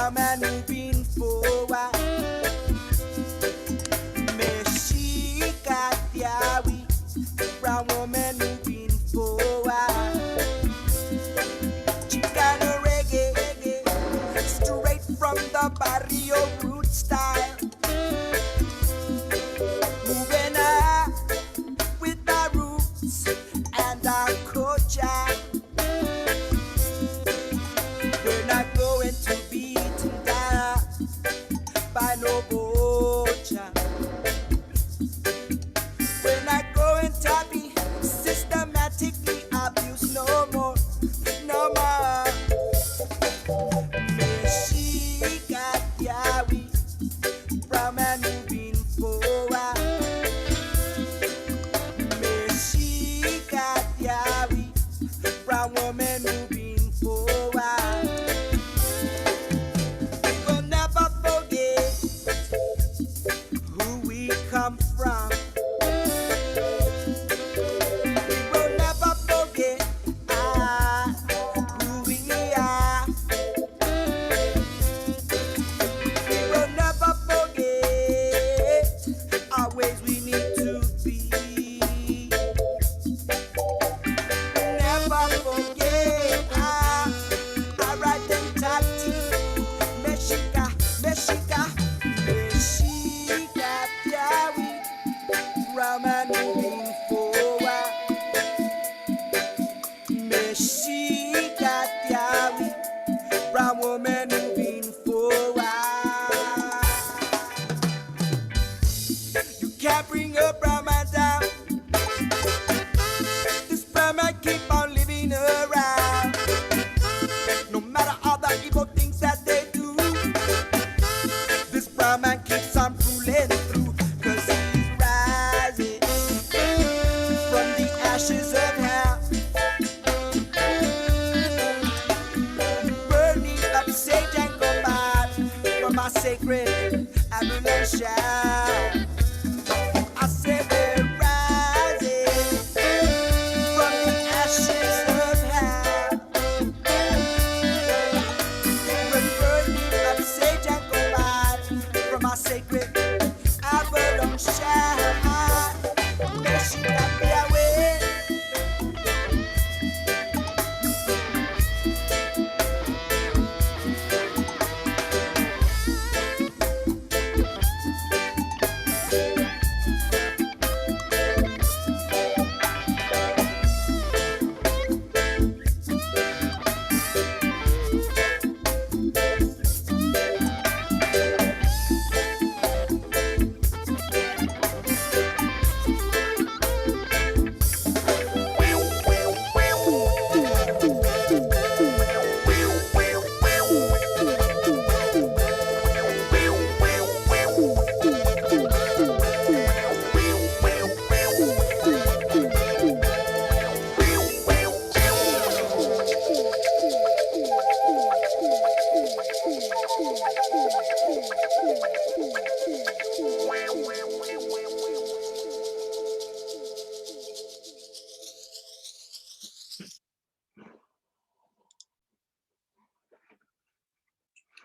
brown man moving forward. Meshikatiawi, brown woman moving forward. Chicana reggae, straight from the barrio root style. Moving up with our roots and our culture. We're not going to be beaten down by no vulture. We're not going to be systematically abused no more, no more. Meshikatiawi, brown man moving forward. Meshikatiawi, brown woman moving forward. We will never forget who we come from. We will never forget who we are. We will never forget our ways we need to be. Never forget our identity. Meshika, Meshika, Meshikatiawi, brown man moving forward. Meshikatiawi, brown woman moving forward. You can't bring a brown man down. This brown man keep on living around. No matter all the evil things that they do, this brown man keeps on fooling through. Cause he's rising from the ashes of hell, burning up sage and gold from our sacred abomination. I say we're rising from the ashes of hell. We're burning up sage and gold from our sacred abomination. Meshikatiawi.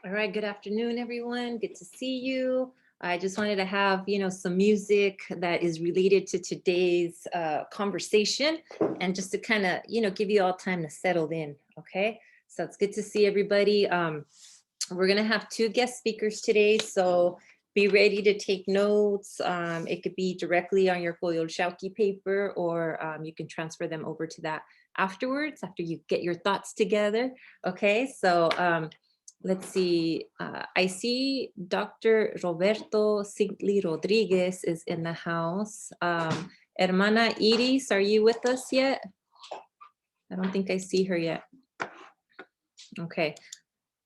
All right, good afternoon, everyone. Good to see you. I just wanted to have, some music that is related to today's conversation, and just to kind of, give you all time to settle in, okay? So it's good to see everybody. We're gonna have two guest speakers today, so be ready to take notes. It could be directly on your Yolqui paper, or you can transfer them over to that afterwards, after you get your thoughts together, okay? So let's see, I see Dr. Roberto Cintli Rodriguez is in the house. Hermana Iris, are you with us yet? I don't think I see her yet. Okay,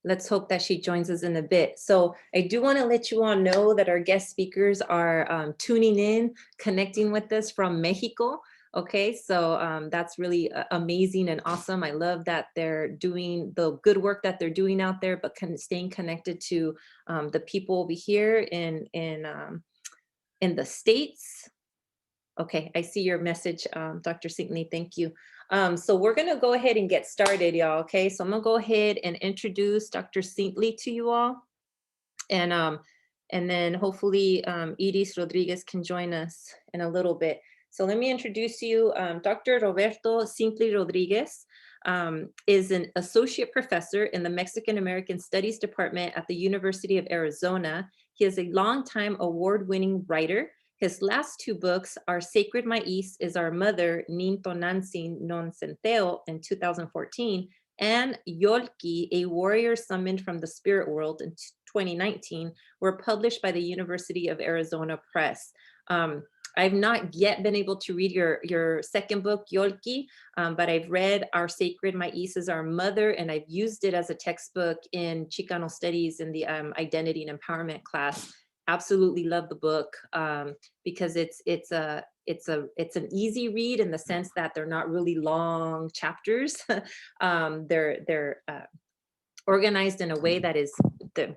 let's hope that she joins us in a bit. So I do want to let you all know that our guest speakers are tuning in, connecting with us from Mexico. Okay, so that's really amazing and awesome. I love that they're doing the good work that they're doing out there, but staying connected to the people over here in the States. Okay, I see your message, Dr. Cintli, thank you. So we're going to go ahead and get started, y'all. Okay, so I'm going to go ahead and introduce Dr. Cintli to you all. And then hopefully Iris Rodriguez can join us in a little bit. So let me introduce you. Dr. Roberto Cintli Rodriguez is an associate professor in the Mexican American Studies Department at the University of Arizona. He is a longtime award-winning writer. His last two books are Sacred Maiz is Our Mother, Nin Tonantzin Non Centeotl in 2014, and Yolqui, A Warrior Summoned from the Spirit World in 2019, were published by the University of Arizona Press. I've not yet been able to read your second book, Yolqui, but I've read Our Sacred Maiz is Our Mother, and I've used it as a textbook in Chicano studies in the identity and empowerment class. Absolutely love the book because it's an easy read in the sense that they're not really long chapters. They're organized in a way that is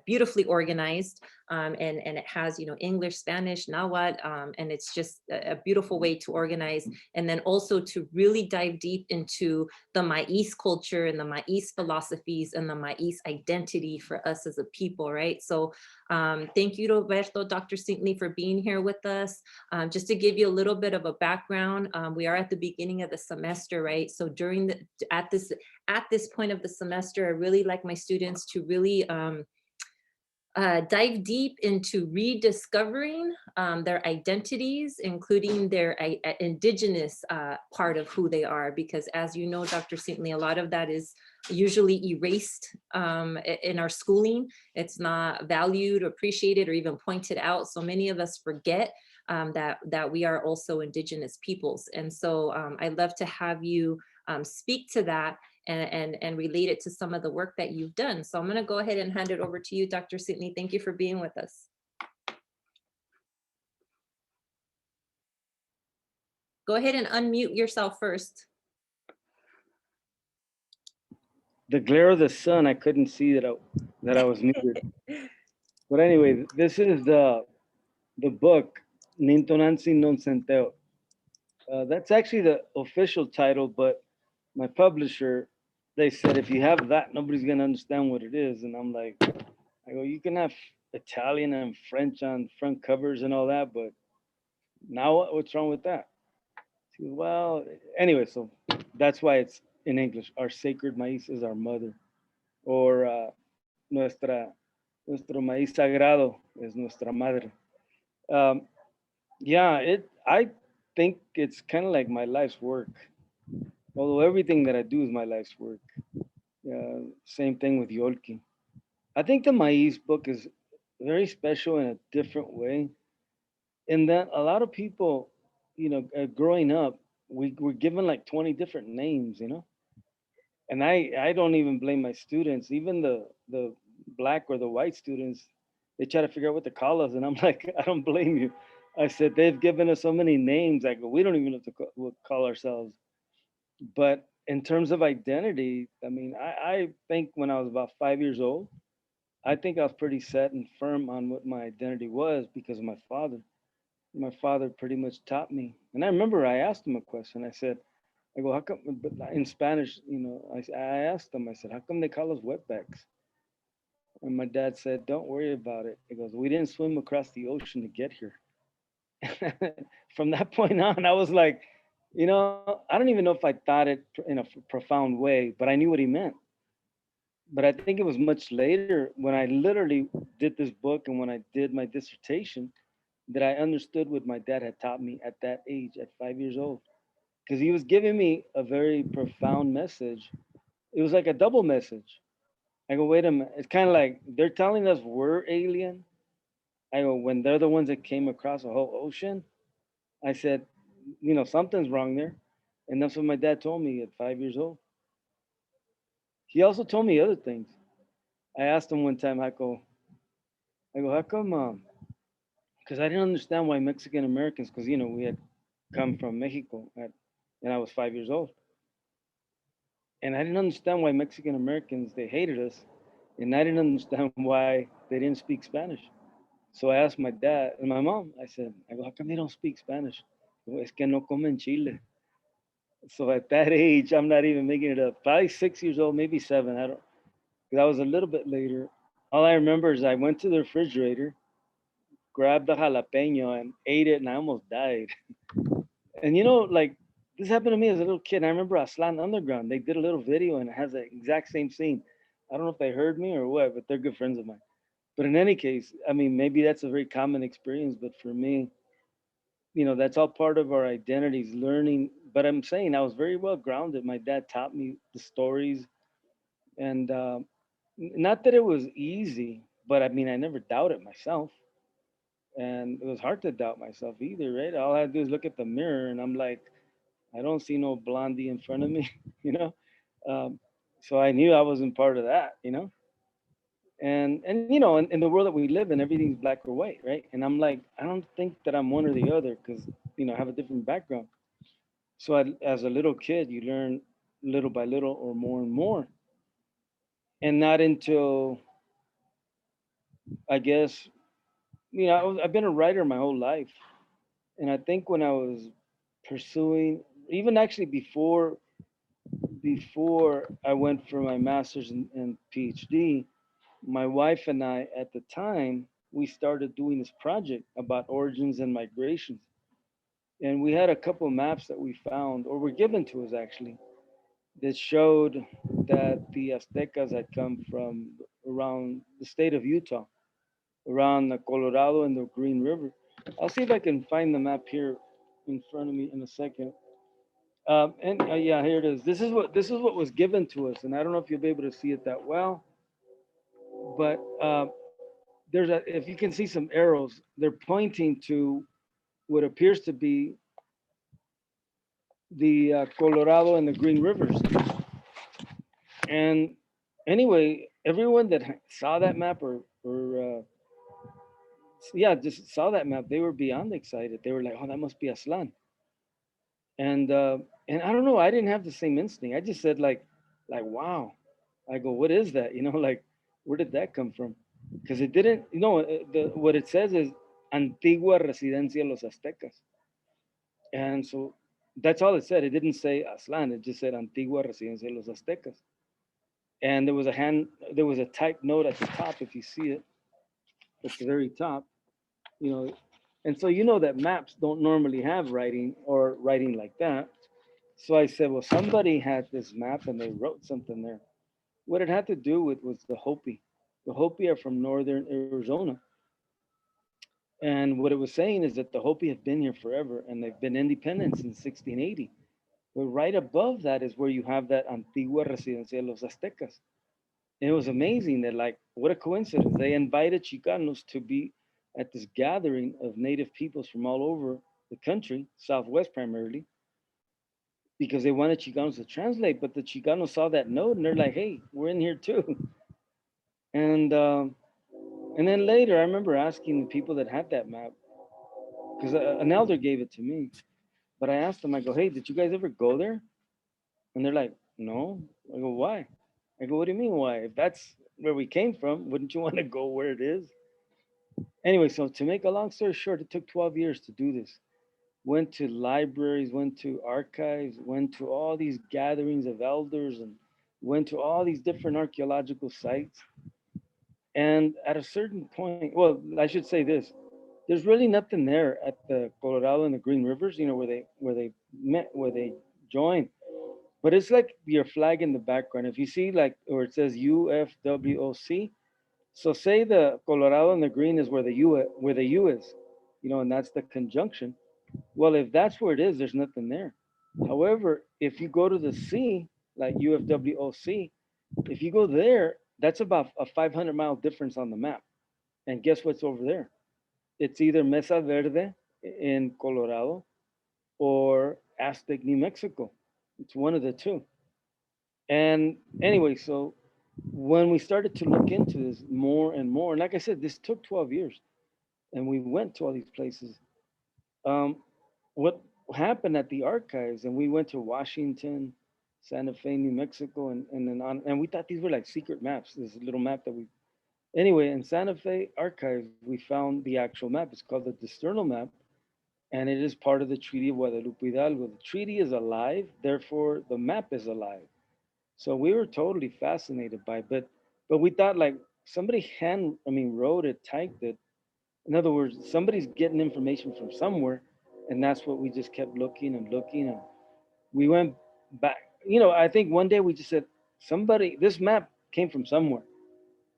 beautifully organized, and it has, you know, English, Spanish, Nahuatl, and it's just a beautiful way to organize, and then also to really dive deep into the Maiz culture and the Maiz philosophies and the Maiz identity for us as a people, right? So thank you, Roberto, Dr. Cintli, for being here with us. Just to give you a little bit of a background, we are at the beginning of the semester, right? So at this point of the semester, I really like my students to really dive deep into rediscovering their identities, including their indigenous part of who they are, because as you know, Dr. Cintli, a lot of that is usually erased in our schooling. It's not valued, appreciated, or even pointed out. So many of us forget that we are also indigenous peoples. And so I'd love to have you speak to that and relate it to some of the work that you've done. So I'm going to go ahead and hand it over to you, Dr. Cintli. Thank you for being with us. Go ahead and unmute yourself first. The glare of the sun, I couldn't see that I was muted. But anyway, this is the book, Nin Tonantzin Non Centeotl. That's actually the official title, but my publisher, they said, if you have that, nobody's going to understand what it is. And I'm like, I go, you can have Italian and French on front covers and all that, but now what's wrong with that? She goes, well, anyway, so that's why it's in English. Our sacred maiz is our mother, or nuestro maíz sagrado es nuestra madre. Yeah, I think it's kind of like my life's work. Although everything that I do is my life's work. Same thing with Yolqui. I think the Maiz book is very special in a different way, in that a lot of people, you know, growing up, we were given like 20 different names, you know. And I don't even blame my students, even the black or the white students. They try to figure out what to call us, and I'm like, I don't blame you. I said they've given us so many names. I go, we don't even know what to call ourselves. But in terms of identity, I mean, I think when I was about 5 years old, I think I was pretty set and firm on what my identity was because of my father. My father pretty much taught me. And I remember I asked him a question. I said, I go, how come, but in Spanish, you know, I asked him, I said, how come they call us wetbacks? And my dad said, don't worry about it. He goes, we didn't swim across the ocean to get here. From that point on, I was like, you know, I don't even know if I thought it in a profound way, but I knew what he meant. But I think it was much later when I literally did this book and when I did my dissertation that I understood what my dad had taught me at that age, at 5 years old. Because he was giving me a very profound message. It was like a double message. I go, wait a minute. It's kind of like they're telling us we're alien. I go, when they're the ones that came across a whole ocean. I said, you know, something's wrong there. And that's what my dad told me at 5 years old. He also told me other things. I asked him one time, I go, how come, because I didn't understand why Mexican Americans, because, you know, we had come from Mexico and I was 5 years old. And I didn't understand why Mexican Americans, they hated us. And I didn't understand why they didn't speak Spanish. So I asked my dad and my mom, I go, how come they don't speak Spanish? Es que no comen chile. So at that age, I'm not even making it up. Probably 6 years old, maybe seven. I don't, because I was a little bit later. All I remember is I went to the refrigerator, grabbed the jalapeno and ate it, and I almost died. And like this happened to me as a little kid. I remember Aslan Underground. They did a little video and it has the exact same scene. I don't know if they heard me or what, but they're good friends of mine. But in any case, I mean, maybe that's a very common experience, but for me, that's all part of our identities, learning. But I'm saying I was very well grounded. My dad taught me the stories, and not that it was easy, but I mean, I never doubted myself. And it was hard to doubt myself either, right? All I had to do is look at the mirror, and I'm like, I don't see no blondie in front of me, you know. Um, so I knew I wasn't part of that. And in the world that we live in, everything's black or white, right? And I'm like, I don't think that I'm one or the other because I have a different background. So as a little kid, you learn little by little or more and more, and not until I guess I've been a writer my whole life, and I think when I was pursuing, even actually before I went for my master's and PhD, my wife and I at the time we started doing this project about origins and migrations, and we had a couple maps that we found or were given to us actually that showed that the Aztecas had come from around the state of Utah, around the Colorado and the Green River. I'll see if I can find the map here in front of me in a second. And yeah, here it is. This is what was given to us, and I don't know if you'll be able to see it that well, but if you can see some arrows, they're pointing to what appears to be the Colorado and the Green Rivers. And anyway, everyone that saw that map or yeah, just saw that map, they were beyond excited. They were like, "Oh, that must be Aslan." And I don't know, I didn't have the same instinct. I just said like wow. I go, "What is that?" Like where did that come from? Because it didn't, what it says is Antigua Residencia Los Aztecas. And so that's all it said. It didn't say Aslan, it just said Antigua Residencia Los Aztecas. And there was a typed note at the top, if you see it, at the very top, you know. And so that maps don't normally have writing or writing like that. So I said, well, somebody had this map and they wrote something there. What it had to do with was the Hopi. The Hopi are from northern Arizona. And what it was saying is that the Hopi have been here forever and they've been independent since 1680. But right above that is where you have that Antigua Residencia de los Aztecas. And it was amazing that, like, what a coincidence. They invited Chicanos to be at this gathering of native peoples from all over the country, Southwest primarily, because they wanted Chicanos to translate. But the Chicanos saw that note and they're like, hey, we're in here too. And and then later, I remember asking the people that had that map, because an elder gave it to me. But I asked them, I go, hey, did you guys ever go there? And they're like, no. I go, why? I go, what do you mean, why? If that's where we came from, wouldn't you want to go where it is? Anyway, so to make a long story short, it took 12 years to do this. Went to libraries, went to archives, went to all these gatherings of elders, and went to all these different archaeological sites. And at a certain point, well, I should say this: there's really nothing there at the Colorado and the Green Rivers, where they met, where they joined. But it's like your flag in the background. If you see like where it says UFWOC, so say the Colorado and the green is where the U is, and that's the conjunction. Well, if that's where it is, there's nothing there. However, if you go to the C, like UFWOC, if you go there, that's about a 500-mile difference on the map. And guess what's over there? It's either Mesa Verde in Colorado or Aztec, New Mexico. It's one of the two. And anyway, so when we started to look into this more and more, and like I said, this took 12 years, and we went to all these places. Um, what happened at the archives, and we went to Washington, Santa Fe, New Mexico, and then on, and we thought these were like secret maps. This little map that we, anyway, in Santa Fe archives, we found the actual map. It's called the Disturbance Map, and it is part of the Treaty of Guadalupe Hidalgo. The treaty is alive, therefore the map is alive. So we were totally fascinated by it, but we thought like somebody wrote it, typed it. In other words, somebody's getting information from somewhere, and that's what we just kept looking and looking, and we went back. I think one day we just said, this map came from somewhere.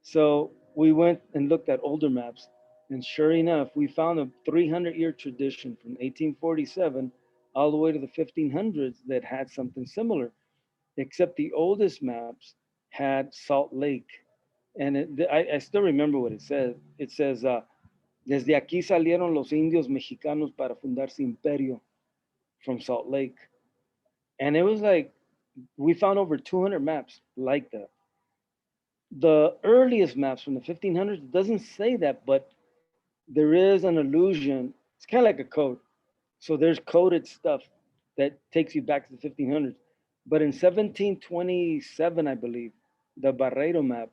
So we went and looked at older maps, and sure enough, we found a 300-year tradition from 1847 all the way to the 1500s that had something similar, except the oldest maps had Salt Lake. And I still remember what it says. It says, desde aquí salieron los indios mexicanos para fundar su imperio, from Salt Lake. And it was like, we found over 200 maps like that. The earliest maps from the 1500s doesn't say that, but there is an allusion. It's kind of like a code. So there's coded stuff that takes you back to the 1500s. But in 1727, I believe, the Barreiro map,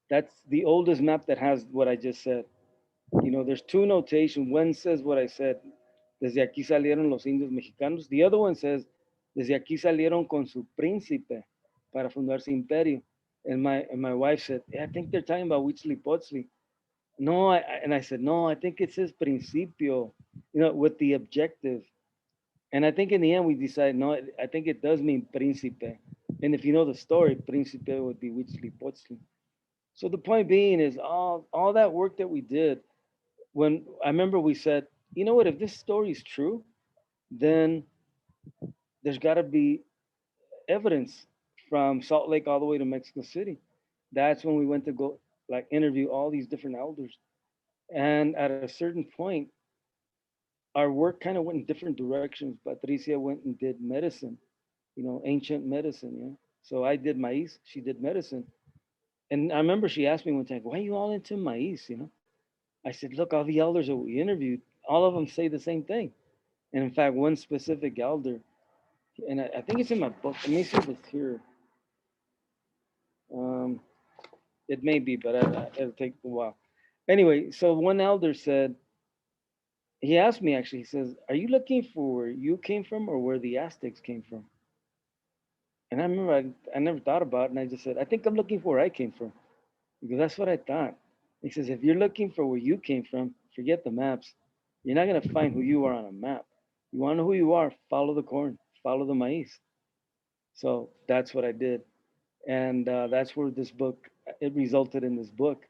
that's the oldest map that has what I just said. There's two notations. One says what I said, desde aquí salieron los indios mexicanos. The other one says, desde aquí salieron con su príncipe para fundar su imperio. And my wife said, yeah, I think they're talking about Huitzilopochtli. No, and I said, no, I think it says principio, with the objective. And I think in the end we decided, no, I think it does mean príncipe. And if you know the story, príncipe would be Huitzilopochtli. So the point being is all that work that we did, when I remember we said, you know what, if this story is true, then there's got to be evidence from Salt Lake all the way to Mexico City. That's when we went to go like interview all these different elders. And at a certain point, our work kind of went in different directions. Patricia went and did medicine, ancient medicine, So I did maize, she did medicine. And I remember she asked me one time, why are you all into maize, I said, look, all the elders that we interviewed, all of them say the same thing. And in fact, one specific elder, and I think it's in my book. Let me see if it's here. Um, it may be, but it'll take a while. Anyway, so one elder said, he asked me actually, he says, are you looking for where you came from or where the Aztecs came from? And I remember I never thought about it, and I just said, I think I'm looking for where I came from, because that's what I thought. He says, if you're looking for where you came from, forget the maps. You're not going to find who you are on a map. You want to know who you are, follow the corn, follow the maize. So that's what I did. And that's where it resulted in this book.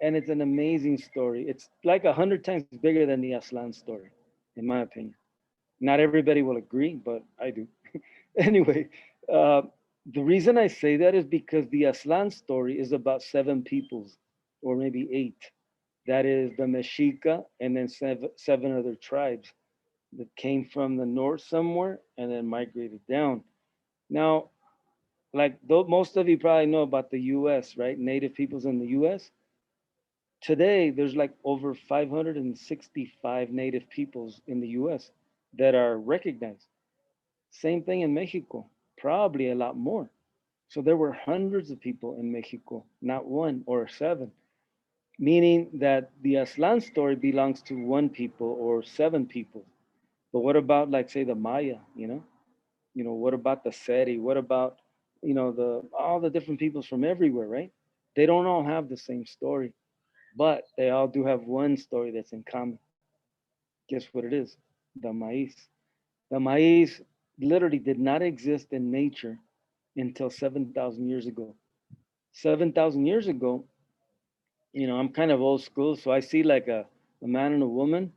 And it's an amazing story. It's like 100 times bigger than the Aslan story, in my opinion. Not everybody will agree, but I do. Anyway, the reason I say that is because the Aslan story is about 7 peoples, or maybe 8. That is the Mexica and then 7 other tribes that came from the north somewhere and then migrated down. Now, like most of you probably know about the US, right? Native peoples in the US. Today, there's like over 565 native peoples in the US that are recognized. Same thing in Mexico, probably a lot more. So there were hundreds of people in Mexico, not 1 or 7, meaning that the Aslan story belongs to 1 people or 7 people. But what about, like, say, the Maya, what about the Seri? What about, all the different peoples from everywhere, right? They don't all have the same story, but they all do have one story that's in common. Guess what it is? The maize. The maize literally did not exist in nature until 7,000 years ago. 7,000 years ago, I'm kind of old school, so I see like a man and a woman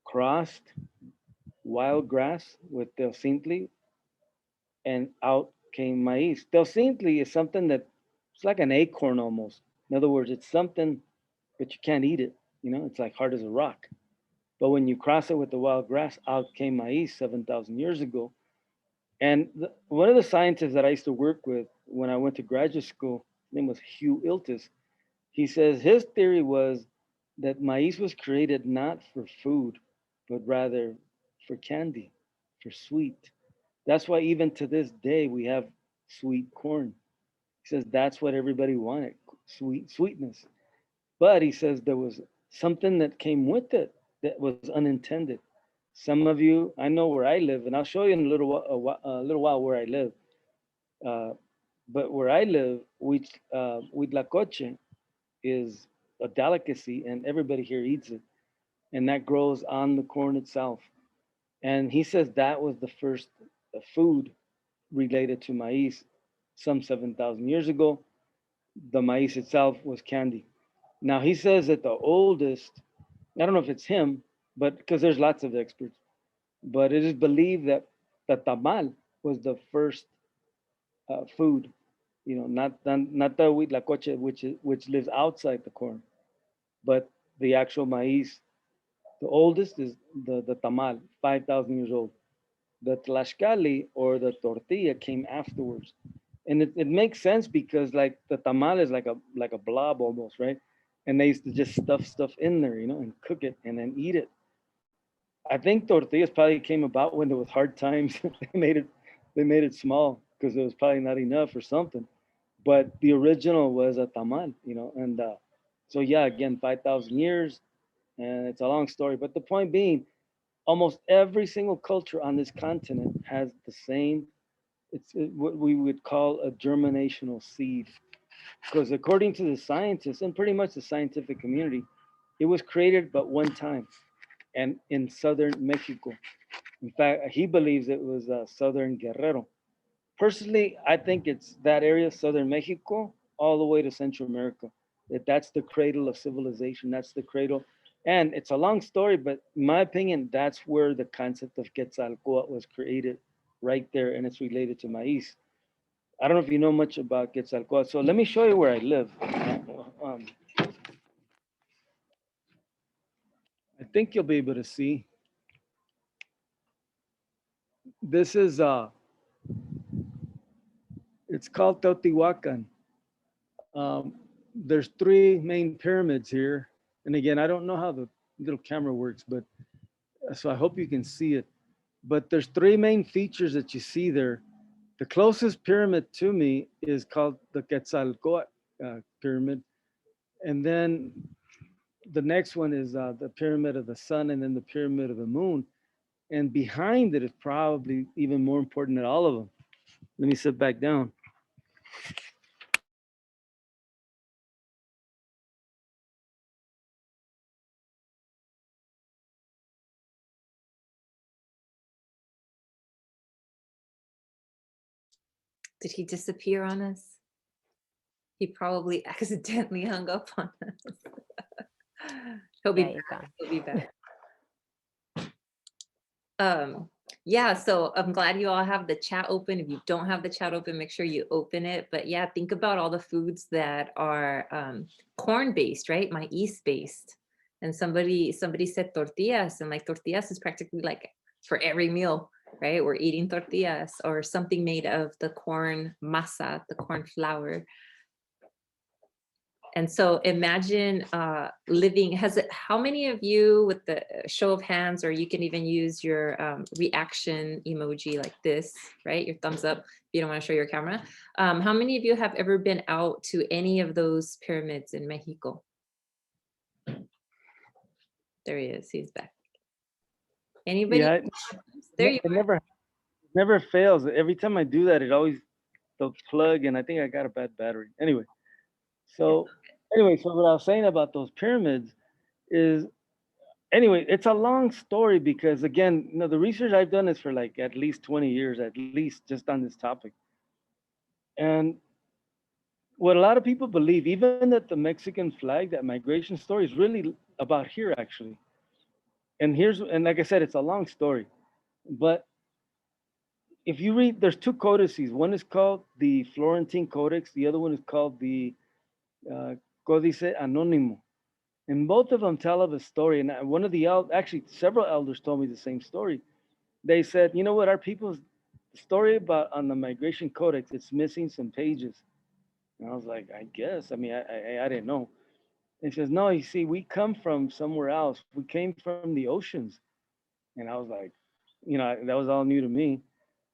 crossed wild grass with Del Cintli, and out came maize. Del Cintli is something that it's like an acorn almost. In other words, it's something, but you can't eat it. It's like hard as a rock. But when you cross it with the wild grass, out came maize 7,000 years ago. And one of the scientists that I used to work with when I went to graduate school, his name was Hugh Iltis. He says his theory was that maize was created not for food, but rather for candy, for sweet. That's why even to this day we have sweet corn. He says that's what everybody wanted, sweetness. But he says there was something that came with it that was unintended. Some of you, I know where I live, and I'll show you in a little, a little while where I live. Uh, but where I live, huitlacoche is a delicacy, and everybody here eats it, and that grows on the corn itself. And he says that was the first food related to maize some 7,000 years ago. The maize itself was candy. Now he says that the oldest, I don't know if it's him, but because there's lots of experts, but it is believed that the tamal was the first food, you know, not the huitlacoche, which lives outside the corn, but the actual maize. The oldest is the tamal, 5,000 years old. The tlaxcali or the tortilla came afterwards. And it makes sense because like the tamal is like a blob almost, right? And they used to just stuff in there, you know, and cook it and then eat it. I think tortillas probably came about when there was hard times. They made it small because it was probably not enough or something. But the original was a tamal, you know, and so yeah, again, 5,000 years, and it's a long story. But the point being, almost every single culture on this continent has the same. What we would call a germinational seed, because according to the scientists and pretty much the scientific community, it was created but one time, and in southern Mexico. In fact, he believes it was southern Guerrero. Personally, I think it's that area, southern Mexico, all the way to Central America. That's the cradle of civilization. That's the cradle. And it's a long story, but in my opinion, that's where the concept of Quetzalcoatl was created, right there, and it's related to maize. I don't know if you know much about Quetzalcoatl, so let me show you where I live. Um, I think you'll be able to see. This is it's called Teotihuacan. Um, there's three main pyramids here. And again, I don't know how the little camera works, but so I hope you can see it. But there's three main features that you see there. The closest pyramid to me is called the Quetzalcoatl pyramid. And then the next one is the pyramid of the sun and then the pyramid of the moon. And behind it is probably even more important than all of them. Let me sit back down. Did he disappear on us? He probably accidentally hung up on us. He'll be back. He'll be back. Yeah, so I'm glad you all have the chat open. If you don't have the chat open, make sure you open it. But yeah, think about all the foods that are corn based, right? Maize based. And somebody said tortillas, and like tortillas is practically like for every meal, right? We're eating tortillas or something made of the corn masa, the corn flour. And so imagine living, how many of you, with the show of hands, or you can even use your reaction emoji like this, right? Your thumbs up if you don't want to show your camera. How many of you have ever been out to any of those pyramids in Mexico? There he is, he's back. Anybody? Yeah, there you it never fails. Every time I do that, it always the plug, and I think I got a bad battery. Anyway, so what I was saying about those pyramids is, anyway, it's a long story because again, you know, the research I've done is for like at least 20 years, at least, just on this topic. And what a lot of people believe, even that the Mexican flag, that migration story, is really about here actually. And like I said, it's a long story, but if you read, there's two codices. One is called the Florentine Codex. The other one is called the uh, Códice Anónimo. And both of them tell of a story. And one of the actually several elders told me the same story. They said, you know what, our people's story about on the Migration Codex, it's missing some pages. And I was like, I guess. I mean, I didn't know. And he says, no, you see, we come from somewhere else. We came from the oceans. And I was like, you know, that was all new to me.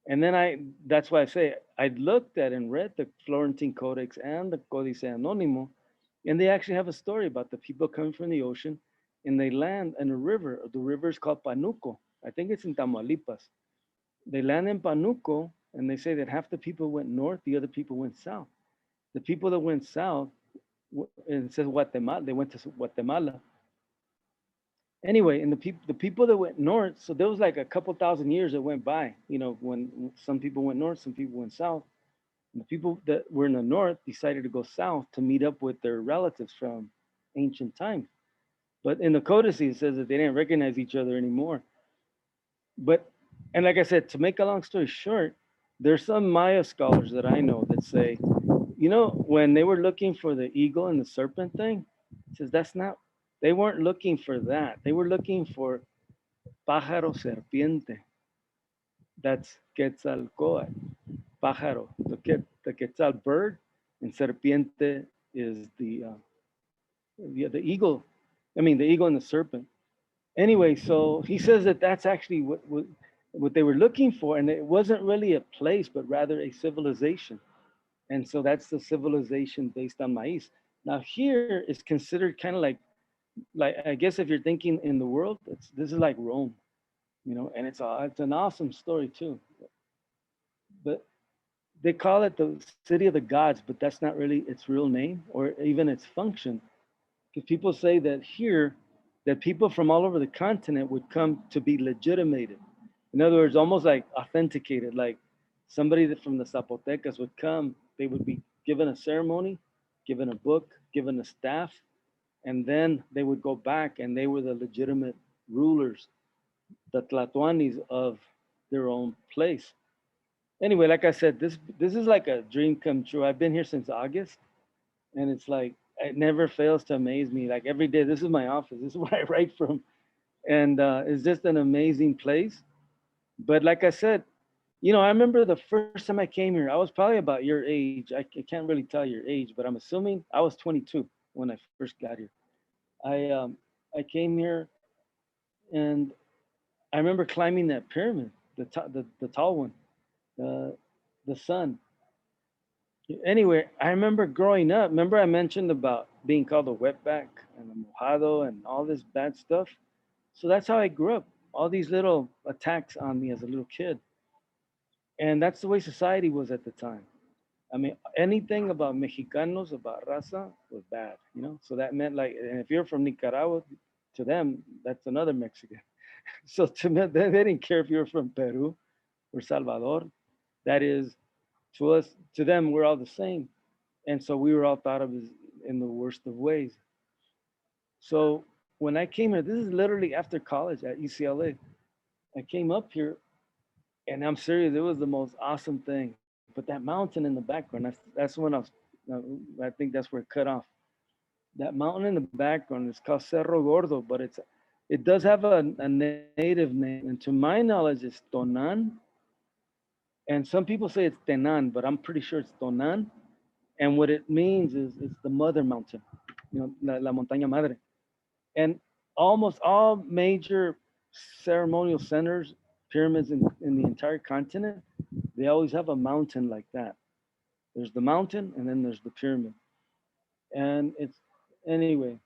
And then that's why I say, I looked at and read the Florentine Codex and the Códice Anónimo, and they actually have a story about the people coming from the ocean and they land in a river. The river is called Panuco. I think it's in Tamaulipas. They land in Panuco, and they say that half the people went north, the other people went south. The people that went south, and it says Guatemala, they went to Guatemala. Anyway, and the people that went north, so there was like a couple thousand years that went by, when some people went north, some people went south. And the people that were in the north decided to go south to meet up with their relatives from ancient times. But in the codices, it says that they didn't recognize each other anymore. But, and like I said, to make a long story short, there's some Maya scholars that I know that say, when they were looking for the eagle and the serpent thing, it says that's not, they weren't looking for that. They were looking for pájaro serpiente. That's Quetzalcoatl, pájaro, the Quetzal bird, and serpiente is the eagle. I mean, the eagle and the serpent. Anyway, so he says that that's actually what they were looking for, and it wasn't really a place, but rather a civilization. And so that's the civilization based on maize. Now here is considered kind of like I guess if you're thinking in the world, this is like Rome, and it's an awesome story too. But they call it the city of the gods, but that's not really its real name or even its function. Because people say that here, that people from all over the continent would come to be legitimated. In other words, almost like authenticated, like somebody that from the Zapotecas would come, they would be given a ceremony, given a book, given a staff, and then they would go back and they were the legitimate rulers, the Tlatoanis of their own place. Anyway, like I said, this is like a dream come true. I've been here since August, and it's like it never fails to amaze me. Like every day, this is my office. This is where I write from, and it's just an amazing place. But like I said, I remember the first time I came here. I was probably about your age. I can't really tell your age, but I'm assuming I was 22 when I first got here. I came here, and I remember climbing that pyramid, the tall one, the the sun. Anyway, I remember growing up. Remember I mentioned about being called a wetback and a mojado and all this bad stuff. So that's how I grew up. All these little attacks on me as a little kid, and that's the way society was at the time. I mean, anything about Mexicanos, about raza, was bad. So that meant like, and if you're from Nicaragua, to them, that's another Mexican. So to me, they didn't care if you were from Peru or Salvador. That is, to us, to them, we're all the same. And so we were all thought of as in the worst of ways. So when I came here, this is literally after college at UCLA. I came up here, and I'm serious, it was the most awesome thing. But that mountain in the background, that's when I think that's where it cut off. That mountain in the background is called Cerro Gordo, but it does have a native name. And to my knowledge, it's Tonan. And some people say it's Tenan, but I'm pretty sure it's Tonan. And what it means is it's the mother mountain, la montaña madre. And almost all major ceremonial centers, pyramids in the entire continent, they always have a mountain like that. There's the mountain and then there's the pyramid. And anyway,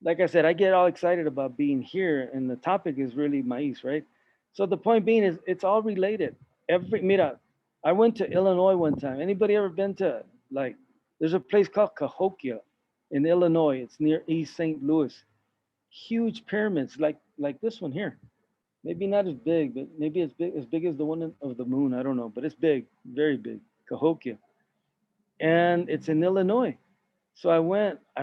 like I said, I get all excited about being here, and the topic is really maize, right? So the point being is it's all related. Mira, I went to Illinois one time. Anybody ever been to, like, there's a place called Cahokia in Illinois. It's near East St. Louis. Huge pyramids like this one here. Maybe not as big, but maybe as big as the one of the moon. I don't know, but it's big, very big, Cahokia. And it's in Illinois. So I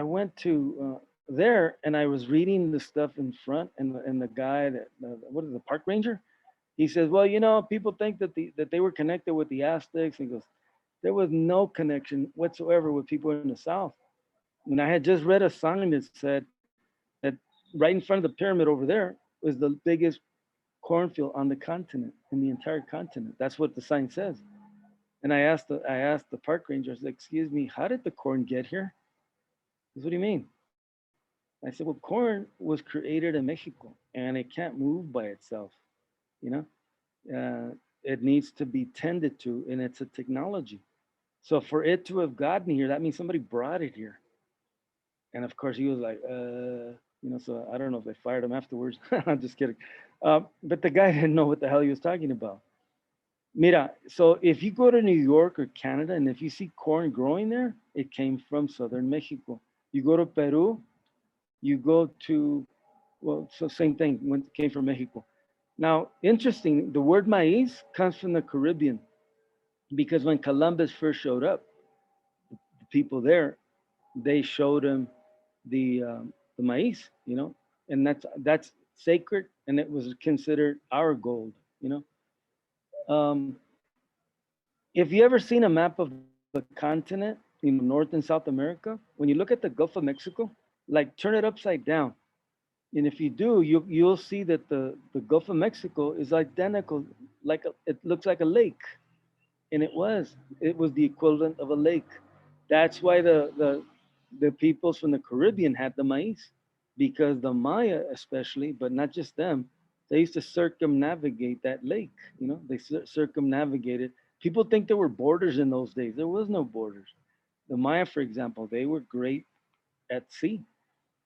went to there, and I was reading the stuff in front, and the guy that what is the park ranger? He says, well, people think that they were connected with the Aztecs. And he goes, there was no connection whatsoever with people in the South. And I had just read a sign that said that right in front of the pyramid over there was the biggest cornfield on the continent, in the entire continent. That's what the sign says. And I asked the park ranger, I said, excuse me, how did the corn get here? He said, what do you mean? I said, well, corn was created in Mexico, and it can't move by itself. It needs to be tended to, and it's a technology. So for it to have gotten here, that means somebody brought it here. And of course, he was like, you know, so I don't know if they fired him afterwards. I'm just kidding. But the guy didn't know what the hell he was talking about. Mira, so if you go to New York or Canada and if you see corn growing there, it came from southern Mexico. You go to Peru, you go to, well, so same thing, when it came from Mexico. Now, interesting, the word maize comes from the Caribbean because when Columbus first showed up, the people there, they showed him the maize, you know, and that's sacred, and it was considered our gold, you know. Um, if you ever seen a map of the continent, you know, North and South America, when you look at the Gulf of Mexico, like turn it upside down, and if you do, you'll see that the Gulf of Mexico is identical, like it looks like a lake, and it was the equivalent of a lake. That's why the peoples from the Caribbean had the maize, because the Maya especially, but not just them, they used to circumnavigate that lake. You know, they circumnavigated. People think there were borders in those days. There was no borders. The Maya, for example, they were great at sea.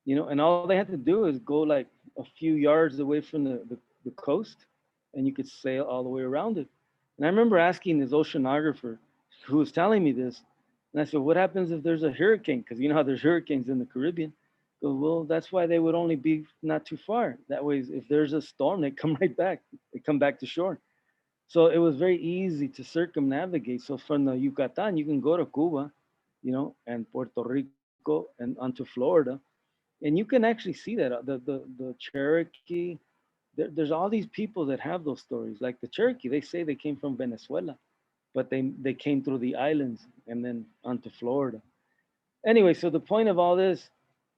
You know, and all they had to do is go like a few yards away from the coast, and you could sail all the way around it. And I remember asking this oceanographer who was telling me this, and I said, "What happens if there's a hurricane? Because you know how there's hurricanes in the Caribbean." He goes, "Well, that's why they would only be not too far. That way, if there's a storm, they come right back. They come back to shore." So it was very easy to circumnavigate. So from the Yucatan, you can go to Cuba, you know, and Puerto Rico and onto Florida, and you can actually see that the Cherokee. There's all these people that have those stories. Like the Cherokee, they say they came from Venezuela, but they came through the islands and then onto Florida. Anyway, so the point of all this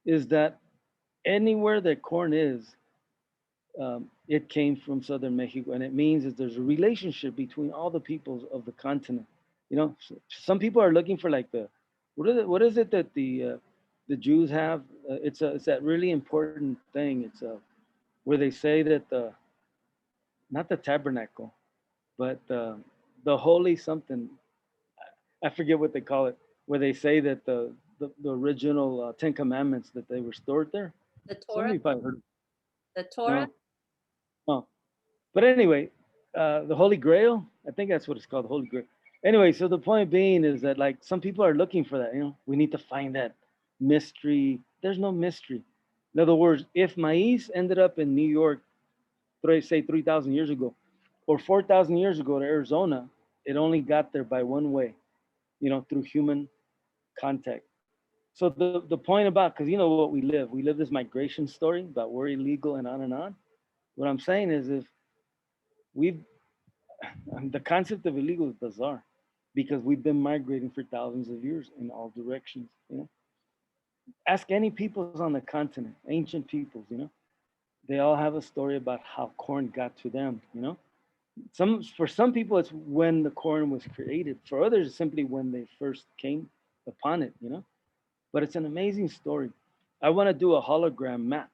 is that anywhere that corn is, it came from southern Mexico, and it means that there's a relationship between all the peoples of the continent. You know, some people are looking for like what is it that the Jews have? It's that really important thing. It's where they say that the not the tabernacle, but the holy something. I forget what they call it. Where they say that the original Ten Commandments that they were stored there. The Some of Torah, you probably heard. the Torah. No, no. But anyway, the Holy Grail. I think that's what it's called, the Holy Grail. Anyway, so the point being is that like some people are looking for that. You know, we need to find that mystery. There's no mystery. In other words, if maize ended up in New York, say 3,000 years ago, or 4,000 years ago to Arizona, it only got there by one way, you know, through human contact. So the point about, because you know what we live this migration story about we're illegal and on and on. What I'm saying is if we've, the concept of illegal is bizarre because we've been migrating for thousands of years in all directions, you know. Ask any peoples on the continent, ancient peoples, you know, they all have a story about how corn got to them, you know. For some people it's when the corn was created, for others it's simply when they first came upon it, you know. But it's an amazing story. I want to do a hologram map,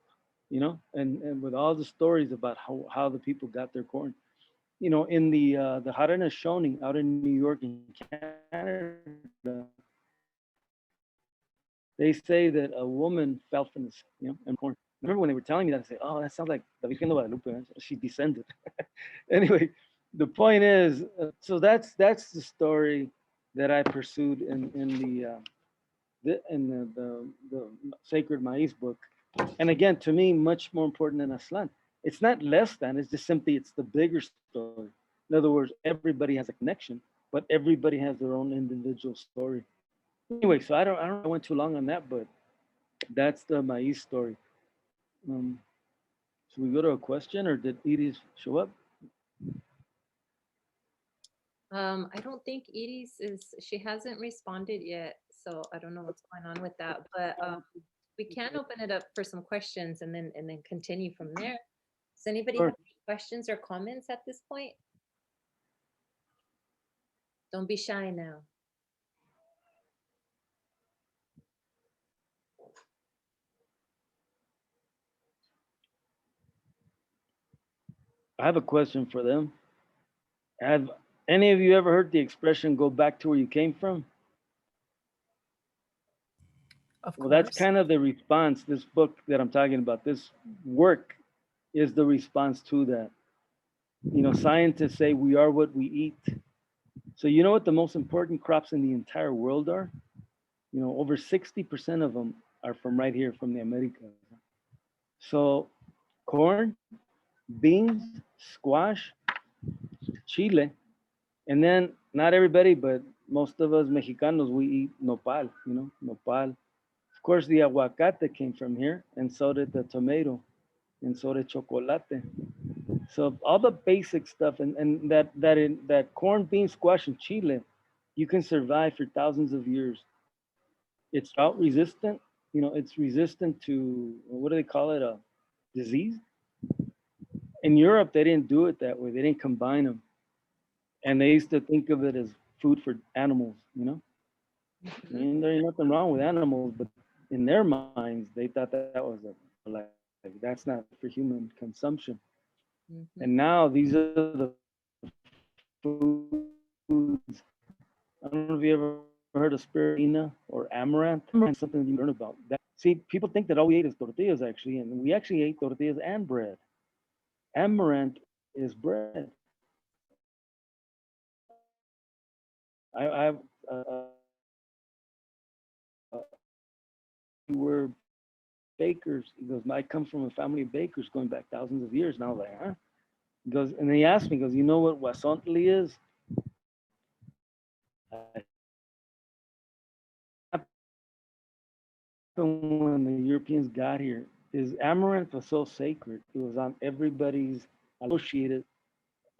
you know, and with all the stories about how the people got their corn. You know, in the Haudenosaunee out in New York and Canada, they say that a woman fell from the, you know, and corn. I remember when they were telling me that, I say, oh, that sounds like the Virgen de Guadalupe. She descended. Anyway, the point is, so that's the story that I pursued in the Sacred Maiz book. And again, to me, much more important than Aslan. It's not less than, it's just simply, it's the bigger story. In other words, everybody has a connection, but everybody has their own individual story. Anyway, so I don't know, I went too long on that, but that's the Maiz story. Um, should we go to a question or did Edith show up? I don't think Edie's she hasn't responded yet, so I don't know what's going on with that. But we can open it up for some questions and then continue from there. Does anybody Sure. have any questions or comments at this point? Don't be shy now. I have a question for them. Have any of you ever heard the expression "go back to where you came from"? Of Well, that's course. kind of the response. This book that I'm talking about, this work is the response to that. You know, scientists say we are what we eat. So you know what the most important crops in the entire world are? You know, over 60% of them are from right here, from the Americas. So corn, beans, squash, chile, and then not everybody, but most of us Mexicanos, we eat nopal, you know, nopal. Of course, the aguacate came from here, and so did the tomato, and so did chocolate. So all the basic stuff, and that corn, bean, squash, and chile, you can survive for thousands of years. It's drought resistant. You know, it's resistant to what do they call it? A disease. In Europe, they didn't do it that way. They didn't combine them, and they used to think of it as food for animals. You know, I Mhm, mean, there ain't nothing wrong with animals, but in their minds, they thought that was like that's not for human consumption. mhm. And now these are the foods. I don't know if you ever heard of spirulina or amaranth. Amaranth is something you learn about. That see, people think that all we ate is tortillas actually, and we actually ate tortillas and bread. Amaranth is bread. I we were bakers. He goes, I come from a family of bakers going back thousands of years. And I was like, huh? He goes, and then he asked me, he goes, you know what wasontli is? When the Europeans got here, is amaranth was so sacred. It was on everybody's associated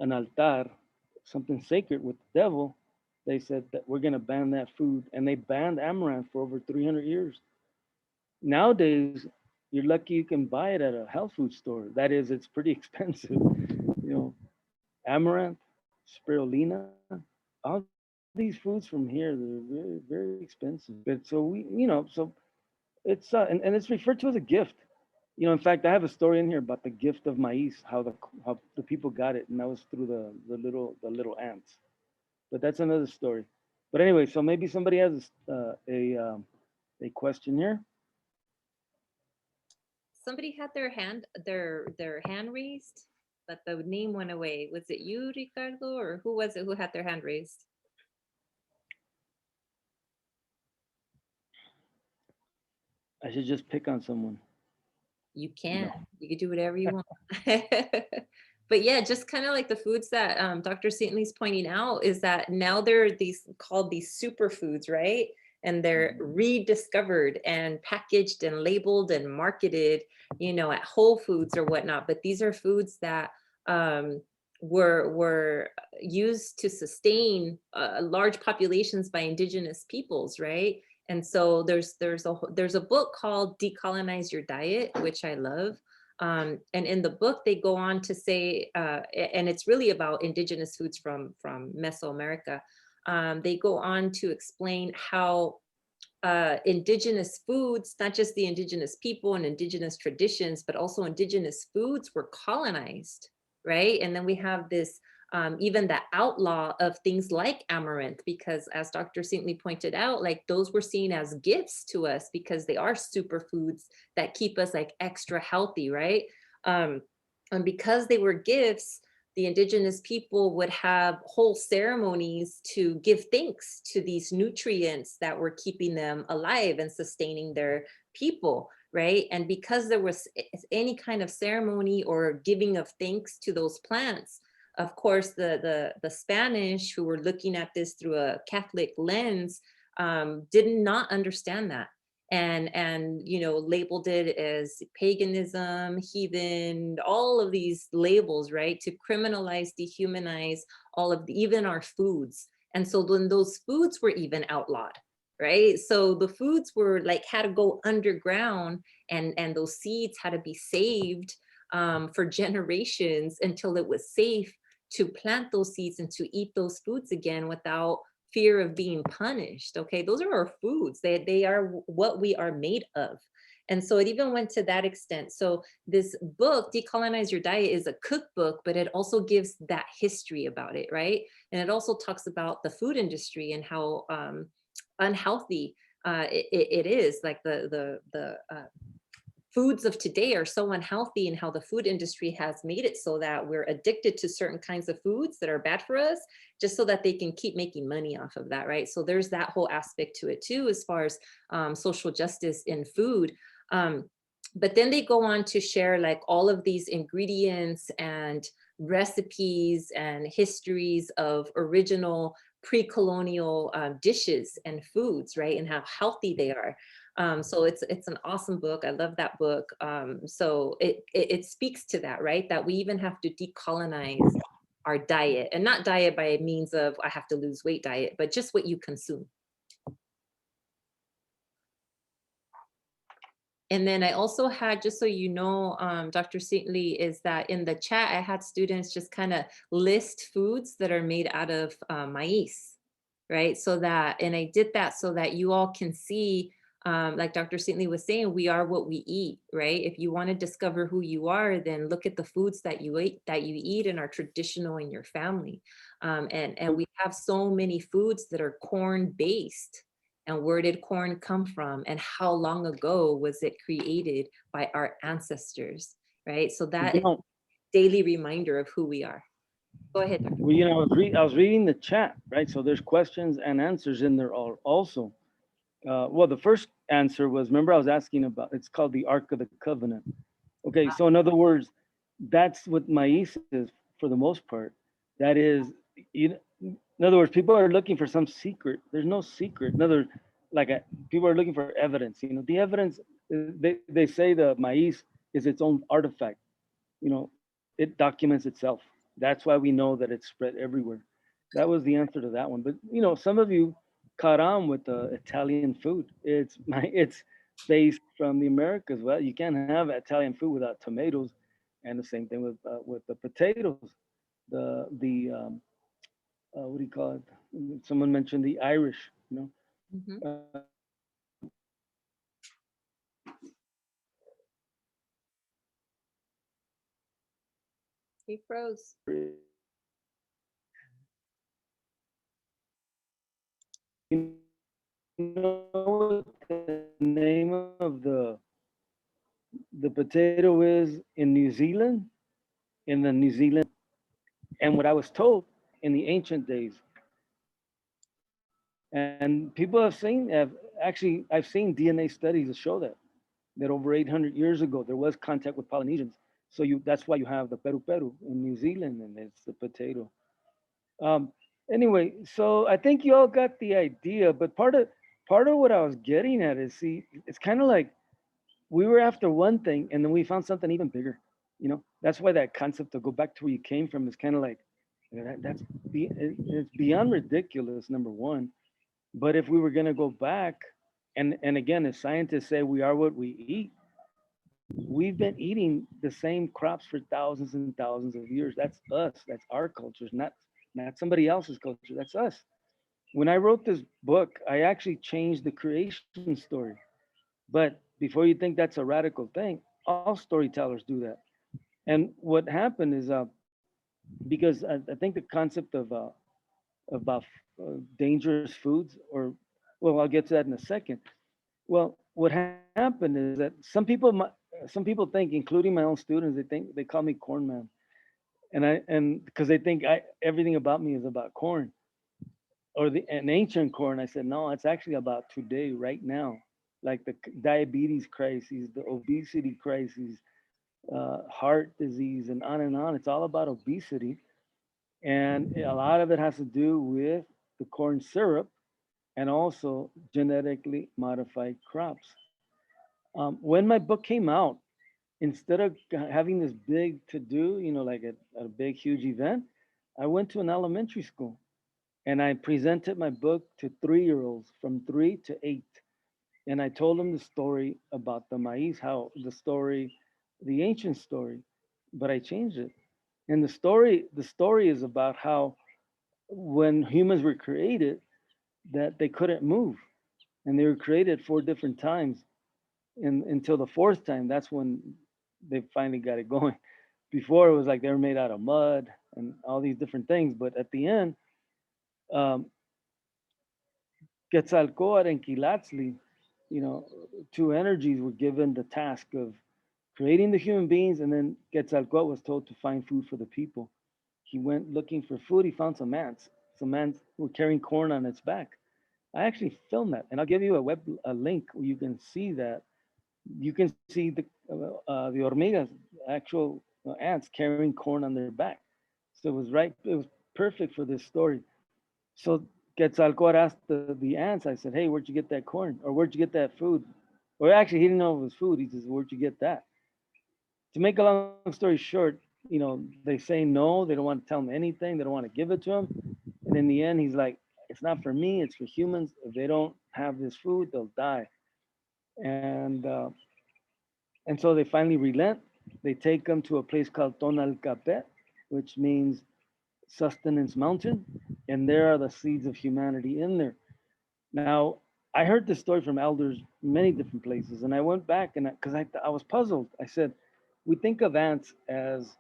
an altar, something sacred with the devil. They said that we're going to ban that food, and they banned amaranth for over 300 years. Nowadays, you're lucky you can buy it at a health food store. That is, it's pretty expensive. You know, amaranth, spirulina, all these foods from here, they're very, very expensive. But so we, you know, so it's and it's referred to as a gift. You know, in fact, I have a story in here about the gift of maize, how the people got it, and that was through the little ants. But that's another story. But anyway, so maybe somebody has a question here. Somebody had their hand raised, but the name went away. Was it you, Ricardo, or who was it who had their hand raised? I should just pick on someone. You can. No. You can do whatever you want. But yeah, just kind of like the foods that Dr. Cintli's pointing out is that now they're these called these superfoods, right? And they're rediscovered and packaged and labeled and marketed, you know, at Whole Foods or whatnot. But these are foods that um, were used to sustain large populations by indigenous peoples, right? And so there's a book called Decolonize Your Diet, which I love. And in the book, they go on to say, and it's really about indigenous foods from Meso-America. They go on to explain how indigenous foods, not just the indigenous people and indigenous traditions, but also indigenous foods were colonized, right? And then we have this, even the outlaw of things like amaranth, because as Dr. Cintli pointed out, like those were seen as gifts to us because they are superfoods that keep us like extra healthy, right? Um, and because they were gifts, the indigenous people would have whole ceremonies to give thanks to these nutrients that were keeping them alive and sustaining their people, right? And because there was any kind of ceremony or giving of thanks to those plants, of course, the Spanish, who were looking at this through a Catholic lens, did not understand that, and you know, labeled it as paganism, heathen, all of these labels, right, to criminalize, dehumanize all of even our foods. And so then those foods were even outlawed, right? So the foods were like had to go underground, and those seeds had to be saved for generations until it was safe to plant those seeds and to eat those foods again without fear of being punished. Okay, those are our foods. They are what we are made of. And so it even went to that extent. So this book, Decolonize Your Diet, is a cookbook, but it also gives that history about it, right? And it also talks about the food industry and how unhealthy it is like the foods of today are so unhealthy, and how the food industry has made it so that we're addicted to certain kinds of foods that are bad for us, just so that they can keep making money off of that, right? So there's that whole aspect to it too, as far as social justice in food. But then they go on to share like all of these ingredients and recipes and histories of original pre-colonial dishes and foods, right? And how healthy they are. So it's an awesome book. I love that book. So it speaks to that, right? That we even have to decolonize our diet, and not diet by means of I have to lose weight diet, but just what you consume. And then I also had, just so you know, Dr. Cintli, is that in the chat, I had students just kind of list foods that are made out of maize, right? So that, and I did that so that you all can see, like Dr. Cintli was saying, we are what we eat, right? If you want to discover who you are, then look at the foods that you eat and are traditional in your family. And we have so many foods that are corn-based. And where did corn come from? And how long ago was it created by our ancestors, right? So that is a daily reminder of who we are. Go ahead, Dr. Well, I was reading the chat, right? So there's questions and answers in there also. Well, the first answer was, remember I was asking about, it's called the Ark of the Covenant. Okay, so in other words, that's what maize is for the most part. That is, in other words, people are looking for some secret. There's no secret. In other words, people are looking for evidence. The evidence, they say the maize is its own artifact. It documents itself. That's why we know that it's spread everywhere. That was the answer to that one. But some of you caught on with the Italian food. It's based from the Americas. Well, you can't have Italian food without tomatoes, and the same thing with the potatoes. What do you call it? Someone mentioned the Irish. Mhm. He froze. You know what the name of the potato is in New Zealand? In the New Zealand, and what I was told in the ancient days, and people I've seen DNA studies that show that over 800 years ago there was contact with Polynesians. So that's why you have the peru peru in New Zealand, and it's the potato. Um, anyway, so I think you all got the idea, but part of what I was getting at is, see, it's kind of like we were after one thing and then we found something even bigger. That's why that concept to go back to where you came from is kind of like it's beyond ridiculous, number one. But if we were going to go back, and again, as scientists say, we are what we eat. We've been eating the same crops for thousands and thousands of years. That's us. That's our culture. Not somebody else's culture. That's us. When I wrote this book, I actually changed the creation story. But before you think that's a radical thing, all storytellers do that. And what happened is, because I think the concept of about dangerous foods, or, well, I'll get to that in a second. Well, what happened is that some people think, including my own students, they call me corn man, and because they think everything about me is about corn, or an ancient corn. I said, no, it's actually about today, right now, like the diabetes crises, the obesity crises, heart disease, and on and on. It's all about obesity, and a lot of it has to do with the corn syrup and also genetically modified crops. When my book came out, instead of having this big to do, like a big, huge event, I went to an elementary school and I presented my book to 3-year-olds from 3 to 8. And I told them the story about the maize, the ancient story, but I changed it. And the story is about how when humans were created, that they couldn't move, and they were created 4 different times, and until the fourth time, that's when they finally got it going. Before, it was like they were made out of mud and all these different things, but at the end, um, Quetzalcoatl and Quilatzli, you know, two energies were given the task of creating the human beings, and then Quetzalcoatl was told to find food for the people. He went looking for food. He found some ants. Some ants were carrying corn on its back. I actually filmed that, and I'll give you a link where you can see that. You can see the hormigas, actual ants carrying corn on their back. So it was right. It was perfect for this story. So Quetzalcoatl asked the ants. I said, "Hey, where'd you get that corn? Or where'd you get that food?" Or actually, he didn't know it was food. He says, "Where'd you get that?" To make a long story short, you know, they say no. They don't want to tell him anything. They don't want to give it to him. And in the end, he's like, "It's not for me. It's for humans. If they don't have this food, they'll die." And uh, and so they finally relent. They take him to a place called Tonalcapet, which means sustenance mountain, and there are the seeds of humanity in there. Now, I heard this story from elders many different places, and I went back and because I was puzzled. I said, we think of ants as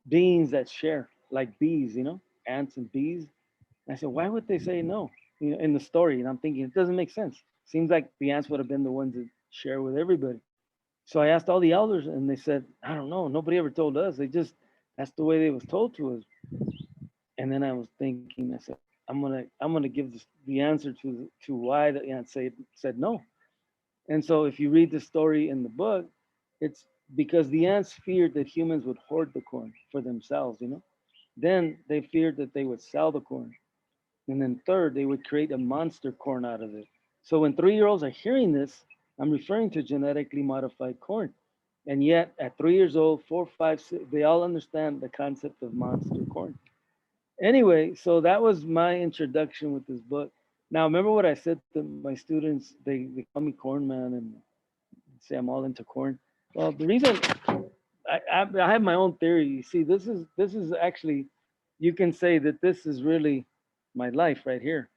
beings that share, like bees, you know, ants and bees. And I said, why would they say no? You know, in the story, and I'm thinking it doesn't make sense. Seems like the ants would have been the ones that share with everybody. So I asked all the elders, and they said, I don't know. Nobody ever told us. They just that's the way they was told to us. And then I was thinking, I said, I'm gonna give the answer to why the ants said no. And so if you read the story in the book, it's because the ants feared that humans would hoard the corn for themselves, you know. Then they feared that they would sell the corn. And then third, they would create a monster corn out of it. So when 3-year-olds are hearing this, I'm referring to genetically modified corn. And yet at 3 years old, four, five, six, they all understand the concept of monster corn. Anyway, so that was my introduction with this book. Now, remember what I said to my students? They call me corn man and say I'm all into corn. Well, the reason I have my own theory. You see, this is actually, you can say that this is really my life right here.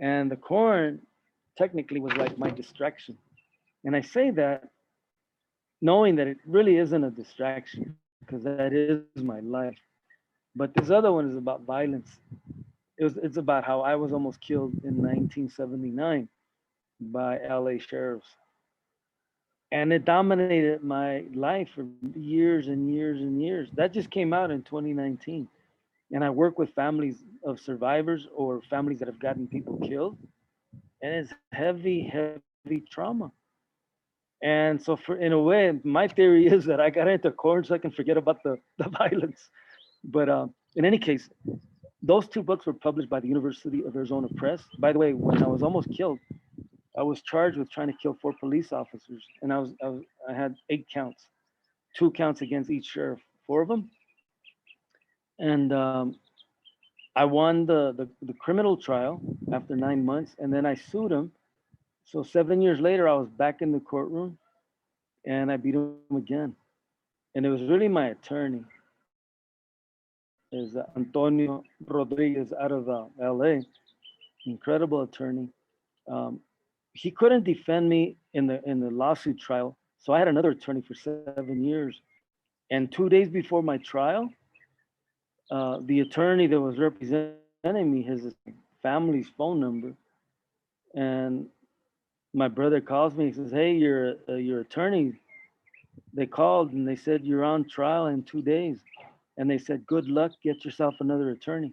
And the corn technically was like my distraction. And I say that knowing that it really isn't a distraction because that is my life. But this other one is about violence. It's about how I was almost killed in 1979 by LA sheriffs. And it dominated my life for years and years and years. That just came out in 2019. And I work with families of survivors or families that have gotten people killed. And it's heavy, heavy trauma. And so, for in a way, my theory is that I got into corn so I can forget about the violence. But in any case, those two books were published by the University of Arizona Press. By the way, when I was almost killed, I was charged with trying to kill 4 police officers, and I had 8 counts, 2 counts against each sheriff, 4 of them, and I won the criminal trial after 9 months, and then I sued him. So 7 years later, I was back in the courtroom, and I beat him again, and it was really my attorney, is Antonio Rodriguez out of L.A., incredible attorney. Um, he couldn't defend me in the lawsuit trial, so I had another attorney for 7 years. And 2 days before my trial, the attorney that was representing me has his family's phone number, and my brother calls me. He says, "Hey, your attorney. They called and they said you're on trial in 2 days, and they said good luck. Get yourself another attorney."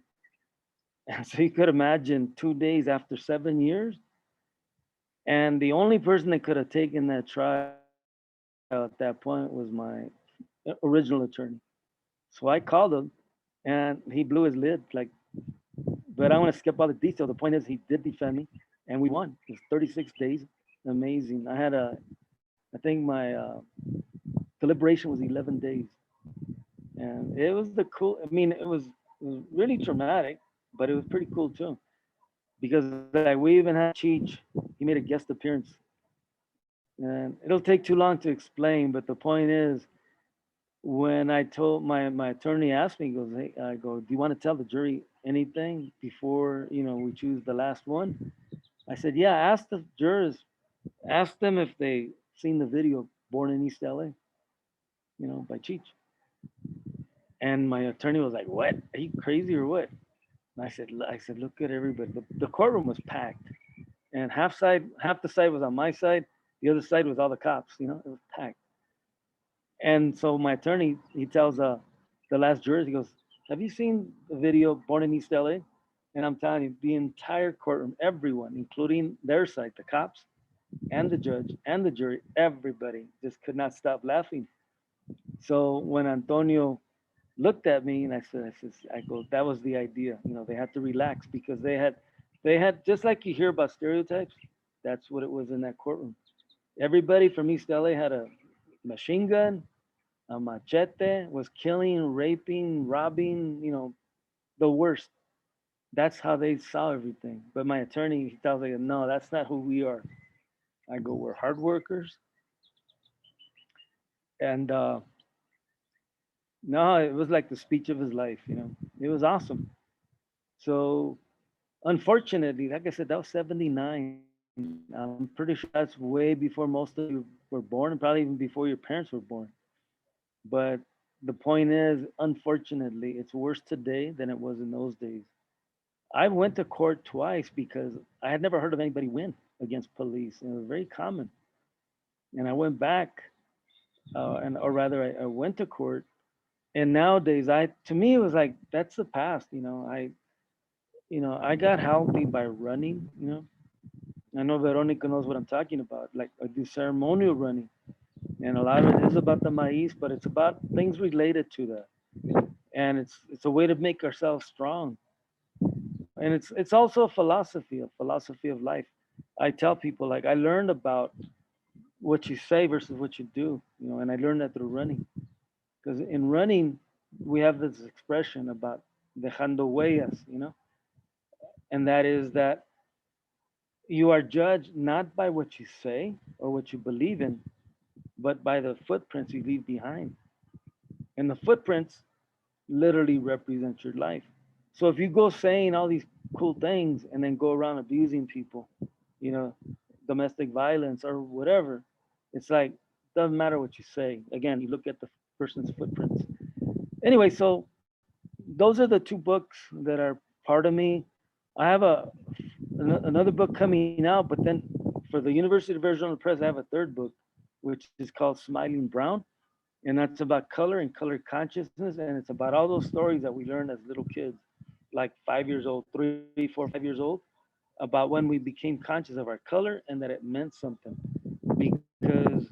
And so you could imagine 2 days after 7 years. And the only person that could have taken that trial at that point was my original attorney. So I called him and he blew his lid. Like, but I want to skip all the details. The point is, he did defend me and we won. It was 36 days. Amazing. I think my deliberation was 11 days. And it was I mean, it was really traumatic, but it was pretty cool too. Because like we even had Cheech, he made a guest appearance. And it'll take too long to explain, but the point is, when I told my attorney asked me, he goes, "Hey," I go, "Do you want to tell the jury anything before we choose the last one?" I said, "Yeah, ask the jurors, ask them if they seen the video Born in East LA, by Cheech." And my attorney was like, "What? Are you crazy or what?" And I said, look at everybody. The courtroom was packed, and half the side was on my side, the other side was all the cops. It was packed. And so my attorney, he tells the last jurors, he goes, "Have you seen the video Born in East LA?" And I'm telling you, the entire courtroom, everyone, including their side, the cops and the judge and the jury, everybody just could not stop laughing. So when Antonio looked at me and I go, that was the idea. They had to relax because they had just like you hear about stereotypes. That's what it was in that courtroom. Everybody from East LA had a machine gun, a machete, was killing, raping, robbing, the worst. That's how they saw everything. But my attorney, he tells me, no, that's not who we are. I go, we're hard workers. And no, it was like the speech of his life. It was awesome. So unfortunately, like I said, that was 79. I'm pretty sure that's way before most of you were born, and probably even before your parents were born. But the point is, unfortunately, it's worse today than it was in those days. I went to court twice because I had never heard of anybody win against police. And it was very common. And I went back, or rather, I went to court. And nowadays, to me, it was like that's the past. I got healthy by running. I know Veronica knows what I'm talking about. Like I do ceremonial running, and a lot of it is about the maize, but it's about things related to that. And it's a way to make ourselves strong. And it's also a philosophy of life. I tell people like I learned about what you say versus what you do, and I learned that through running. Because in running, we have this expression about dejando huellas, and that is that you are judged not by what you say or what you believe in, but by the footprints you leave behind. And the footprints literally represent your life. So if you go saying all these cool things and then go around abusing people, you know, domestic violence or whatever, it's like doesn't matter what you say. Again, you look at the person's footprints. Anyway, so those are the two books that are part of me. I have another book coming out, but then for the University of Arizona Press, I have a third book, which is called Smiling Brown, and that's about color and color consciousness, and it's about all those stories that we learned as little kids, like 5 years old, 3, 4, 5 years old, about when we became conscious of our color and that it meant something. Because,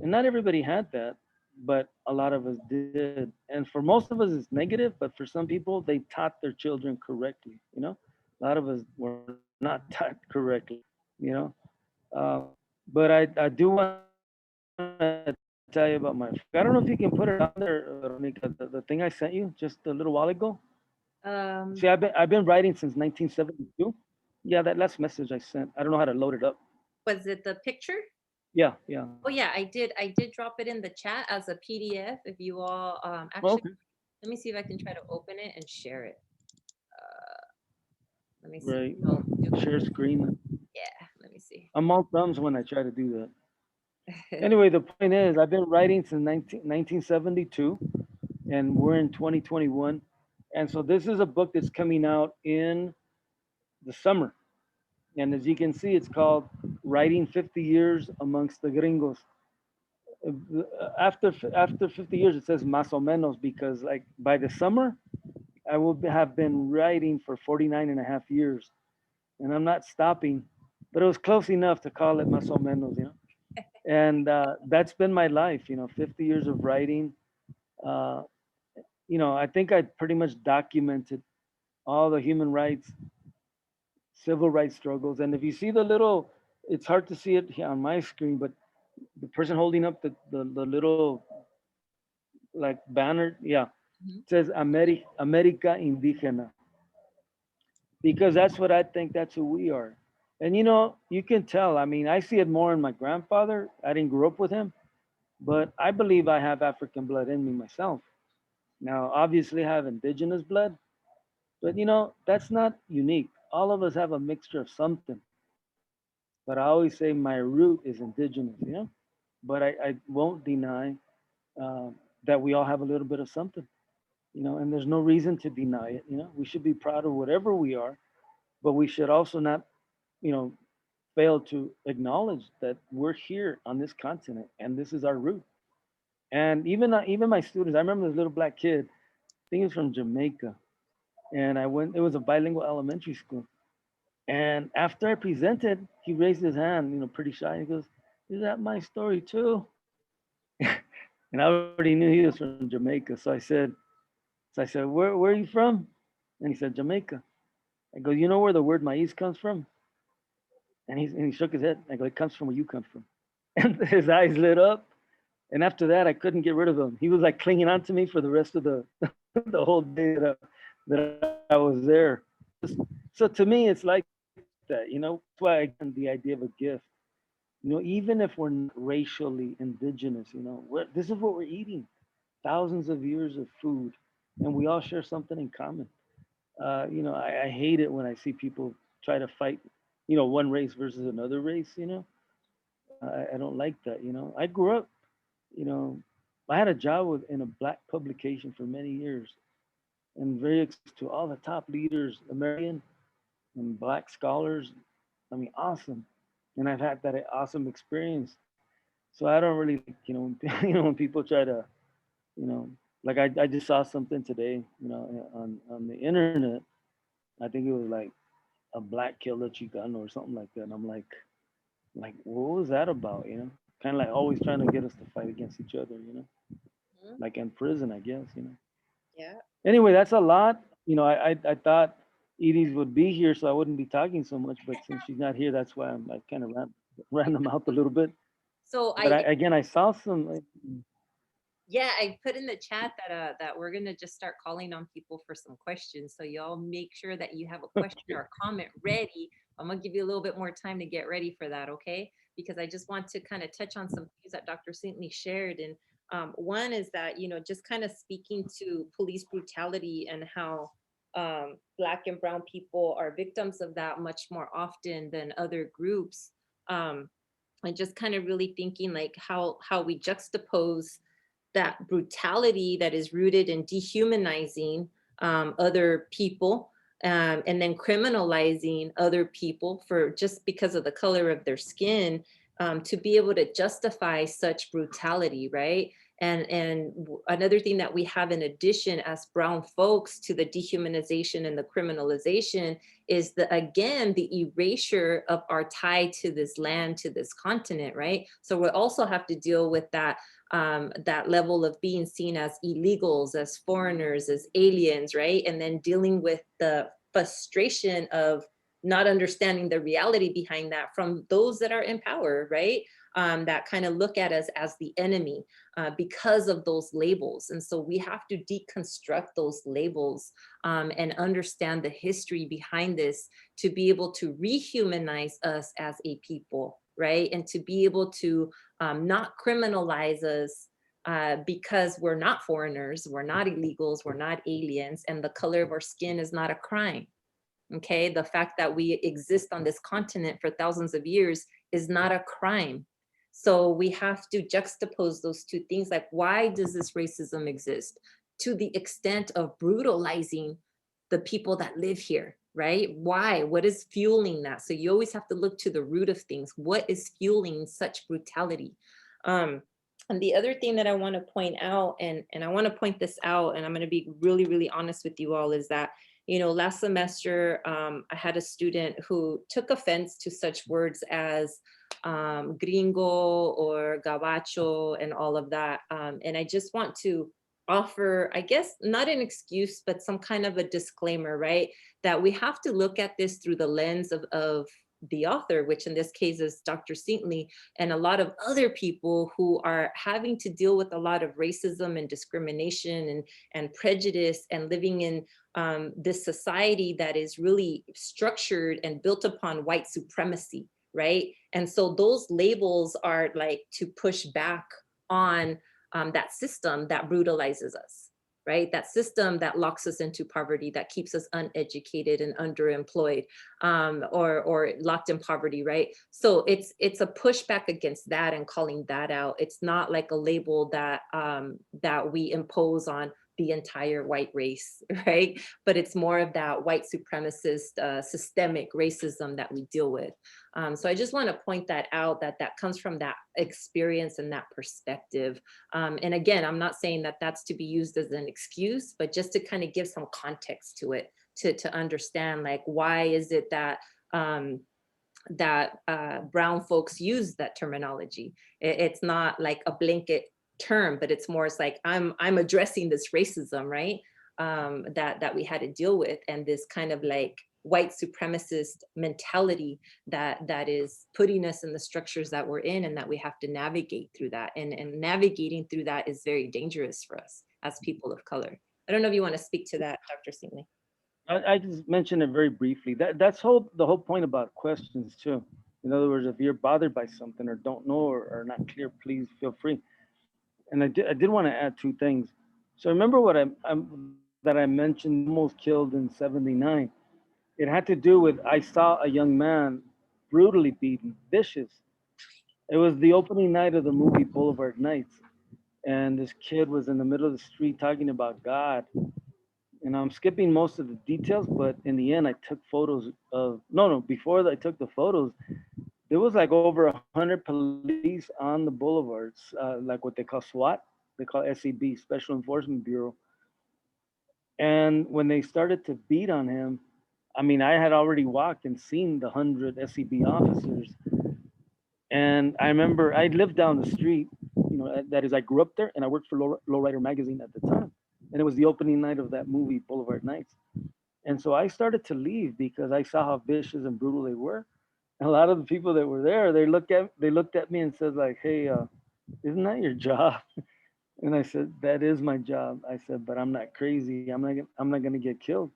and not everybody had that, but a lot of us did. And for most of us, it's negative, but for some people, they taught their children correctly. A lot of us were not taught correctly, you know. Uh, but I do want to tell you about my. I don't know if you can put it on there, Veronica. The thing I sent you just a little while ago. See, I've been Um, writing since 1972. Yeah, that last message I sent. I don't know how to load it up. was it the picture? Yeah, yeah. Oh yeah, I did drop it in the chat as a PDF. If you all actually, Okay, let me see if I can try to open it and share it. Let me see. right. Oh, Share screen. yeah, let me see. I'm all thumbs when I try to do that. Anyway, the point is, I've been writing since 1972, and we're in 2021. And so this is a book that's coming out in the summer. And as you can see, it's called Writing 50 Years Amongst the Gringos. After 50 years, it says más o menos because like by the summer, I will have been writing for 49 and a half years. And I'm not stopping, but it was close enough to call it más o menos. And that's been my life, 50 years of writing. Uh, I think I pretty much documented all the human rights, civil rights struggles. And if you see the little, it's hard to see it here on my screen, but the person holding up the little like banner, yeah, Mhm. it says America Indigena, because that's what I think that's who we are. And you can tell. I mean, I see it more in my grandfather. I didn't grow up with him, but I believe I have African blood in me myself. Now, obviously, I have indigenous blood, but that's not unique. All of us have a mixture of something. But I always say my root is indigenous. But I won't deny that we all have a little bit of something. and there's no reason to deny it. We should be proud of whatever we are, but we should also not, you know, fail to acknowledge that we're here on this continent and this is our root. And even my students, I remember this little black kid, I think he was from Jamaica, and I went. It was a bilingual elementary school, and after I presented, he raised his hand, pretty shy. He goes, "Is that my story too?" And I already knew he was from Jamaica, so I said, where are you from? And he said, Jamaica. I go, you know where the word maize comes from? And he shook his head. I go, it comes from where you come from. And his eyes lit up. And after that, I couldn't get rid of him. He was like clinging on to me for the rest of the the whole day that I was there. So to me, it's like that. That's why again the idea of a gift. Even if we're not racially indigenous, this is what we're eating. Thousands of years of food, and we all share something in common. I hate it when I see people try to fight, one race versus another race. I don't like that. I grew up, you know, I had a job in a black publication for many years, and very exposed to all the top leaders, American and black scholars. I mean, awesome. And I've had that awesome experience. So I don't really, when people try to, like I just saw something today, on the internet. I think it was like a black killer Chicana or something like that. And I'm like, what was that about? Kind of like always trying to get us to fight against each other, Mhm. like in prison, I guess. Yeah. Anyway, that's a lot. I thought Edie's would be here, so I wouldn't be talking so much. But since she's not here, that's why I'm like kind of ran them out a little bit. So But again, I saw some. yeah, I put in the chat that we're gonna just start calling on people for some questions. So y'all make sure that you have a question or a comment ready. I'm gonna give you a little bit more time to get ready for that, okay? Because I just want to kind of touch on some things that Dr. Cintli shared. And one is that, just kind of speaking to police brutality and how Black and brown people are victims of that much more often than other groups. And just kind of really thinking like how we juxtapose that brutality that is rooted in dehumanizing other people, and then criminalizing other people for just because of the color of their skin, to be able to justify such brutality, right? And another thing that we have in addition as brown folks to the dehumanization and the criminalization is again the erasure of our tie to this land, to this continent, right? So we also have to deal with that level of being seen as illegals, as foreigners, as aliens, right? And then dealing with the frustration of not understanding the reality behind that from those that are in power, right? That kind of look at us as the enemy because of those labels. And so we have to deconstruct those labels and understand the history behind this to be able to rehumanize us as a people, right? And to be able to not criminalize us because we're not foreigners, we're not illegals, we're not aliens, and the color of our skin is not a crime. Okay, the fact that we exist on this continent for thousands of years is not a crime. So we have to juxtapose those two things. Like, why does this racism exist? To the extent of brutalizing the people that live here, right? Why? What is fueling that? So you always have to look to the root of things. What is fueling such brutality? And the other thing that I want to point out, and I want to point this out, and I'm going to be really, really honest with you all, is that last semester, I had a student who took offense to such words as gringo or gabacho and all of that. And I just want to offer, I guess, not an excuse, but some kind of a disclaimer, right? That we have to look at this through the lens of the author, which in this case is Dr. Cintli, and a lot of other people who are having to deal with a lot of racism and discrimination and prejudice, and living in this society that is really structured and built upon white supremacy, right? And so those labels are like to push back on that system that brutalizes us, right? That system that locks us into poverty, that keeps us uneducated and underemployed, or locked in poverty, right? So it's a pushback against that and calling that out. It's not like a label that that we impose on the entire white race, right? But it's more of that white supremacist systemic racism that we deal with. So I just want to point that out, that that comes from that experience and that perspective. And again, I'm not saying that that's to be used as an excuse, but just to kind of give some context to it, to understand, like, why is it that brown folks use that terminology? It's not like a blanket term, but it's more, it's like, I'm addressing this racism, right? That we had to deal with, and this kind of like white supremacist mentality that is putting us in the structures that we're in, and that we have to navigate through that. And navigating through that is very dangerous for us as people of color. I don't know if you want to speak to that, Dr. Cintli. I just mentioned it very briefly. That's the whole point about questions too. In other words, if you're bothered by something or don't know or are not clear, please feel free. And I did want to add two things. So remember what that I mentioned, almost killed in '79. It had to do with, I saw a young man brutally beaten, vicious. It was the opening night of the movie Boulevard Nights, and this kid was in the middle of the street talking about God. And I'm skipping most of the details, but in the end, I took photos of, no, before I took the photos, there was like over 100 police on the boulevards, like what they call SWAT, they call SEB, Special Enforcement Bureau. And when they started to beat on him, I mean, I had already walked and seen the 100 SEB officers. And I remember I lived down the street, that is, I grew up there and I worked for Lowrider Magazine at the time. And it was the opening night of that movie, Boulevard Nights. And so I started to leave because I saw how vicious and brutal they were. And a lot of the people that were there, they looked at me and said, like, hey, isn't that your job? And I said, that is my job. I said, but I'm not crazy. I'm not gonna get killed.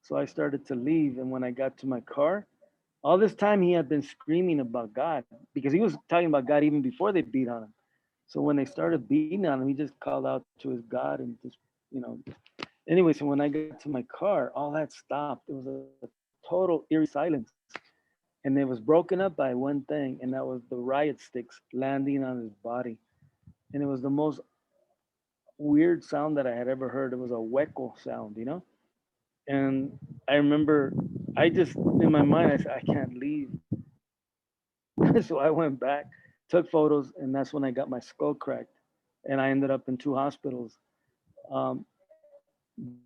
So I started to leave. And when I got to my car, all this time he had been screaming about God, because he was talking about God even before they beat on him. So when they started beating on him, he just called out to his God and just, Anyway, so when I got to my car, all that stopped. It was a total eerie silence. And it was broken up by one thing, and that was the riot sticks landing on his body. And it was the most weird sound that I had ever heard. It was a hueco sound. And I remember, I just, in my mind, I said, I can't leave. So I went back, took photos, and that's when I got my skull cracked. And I ended up in 2 hospitals.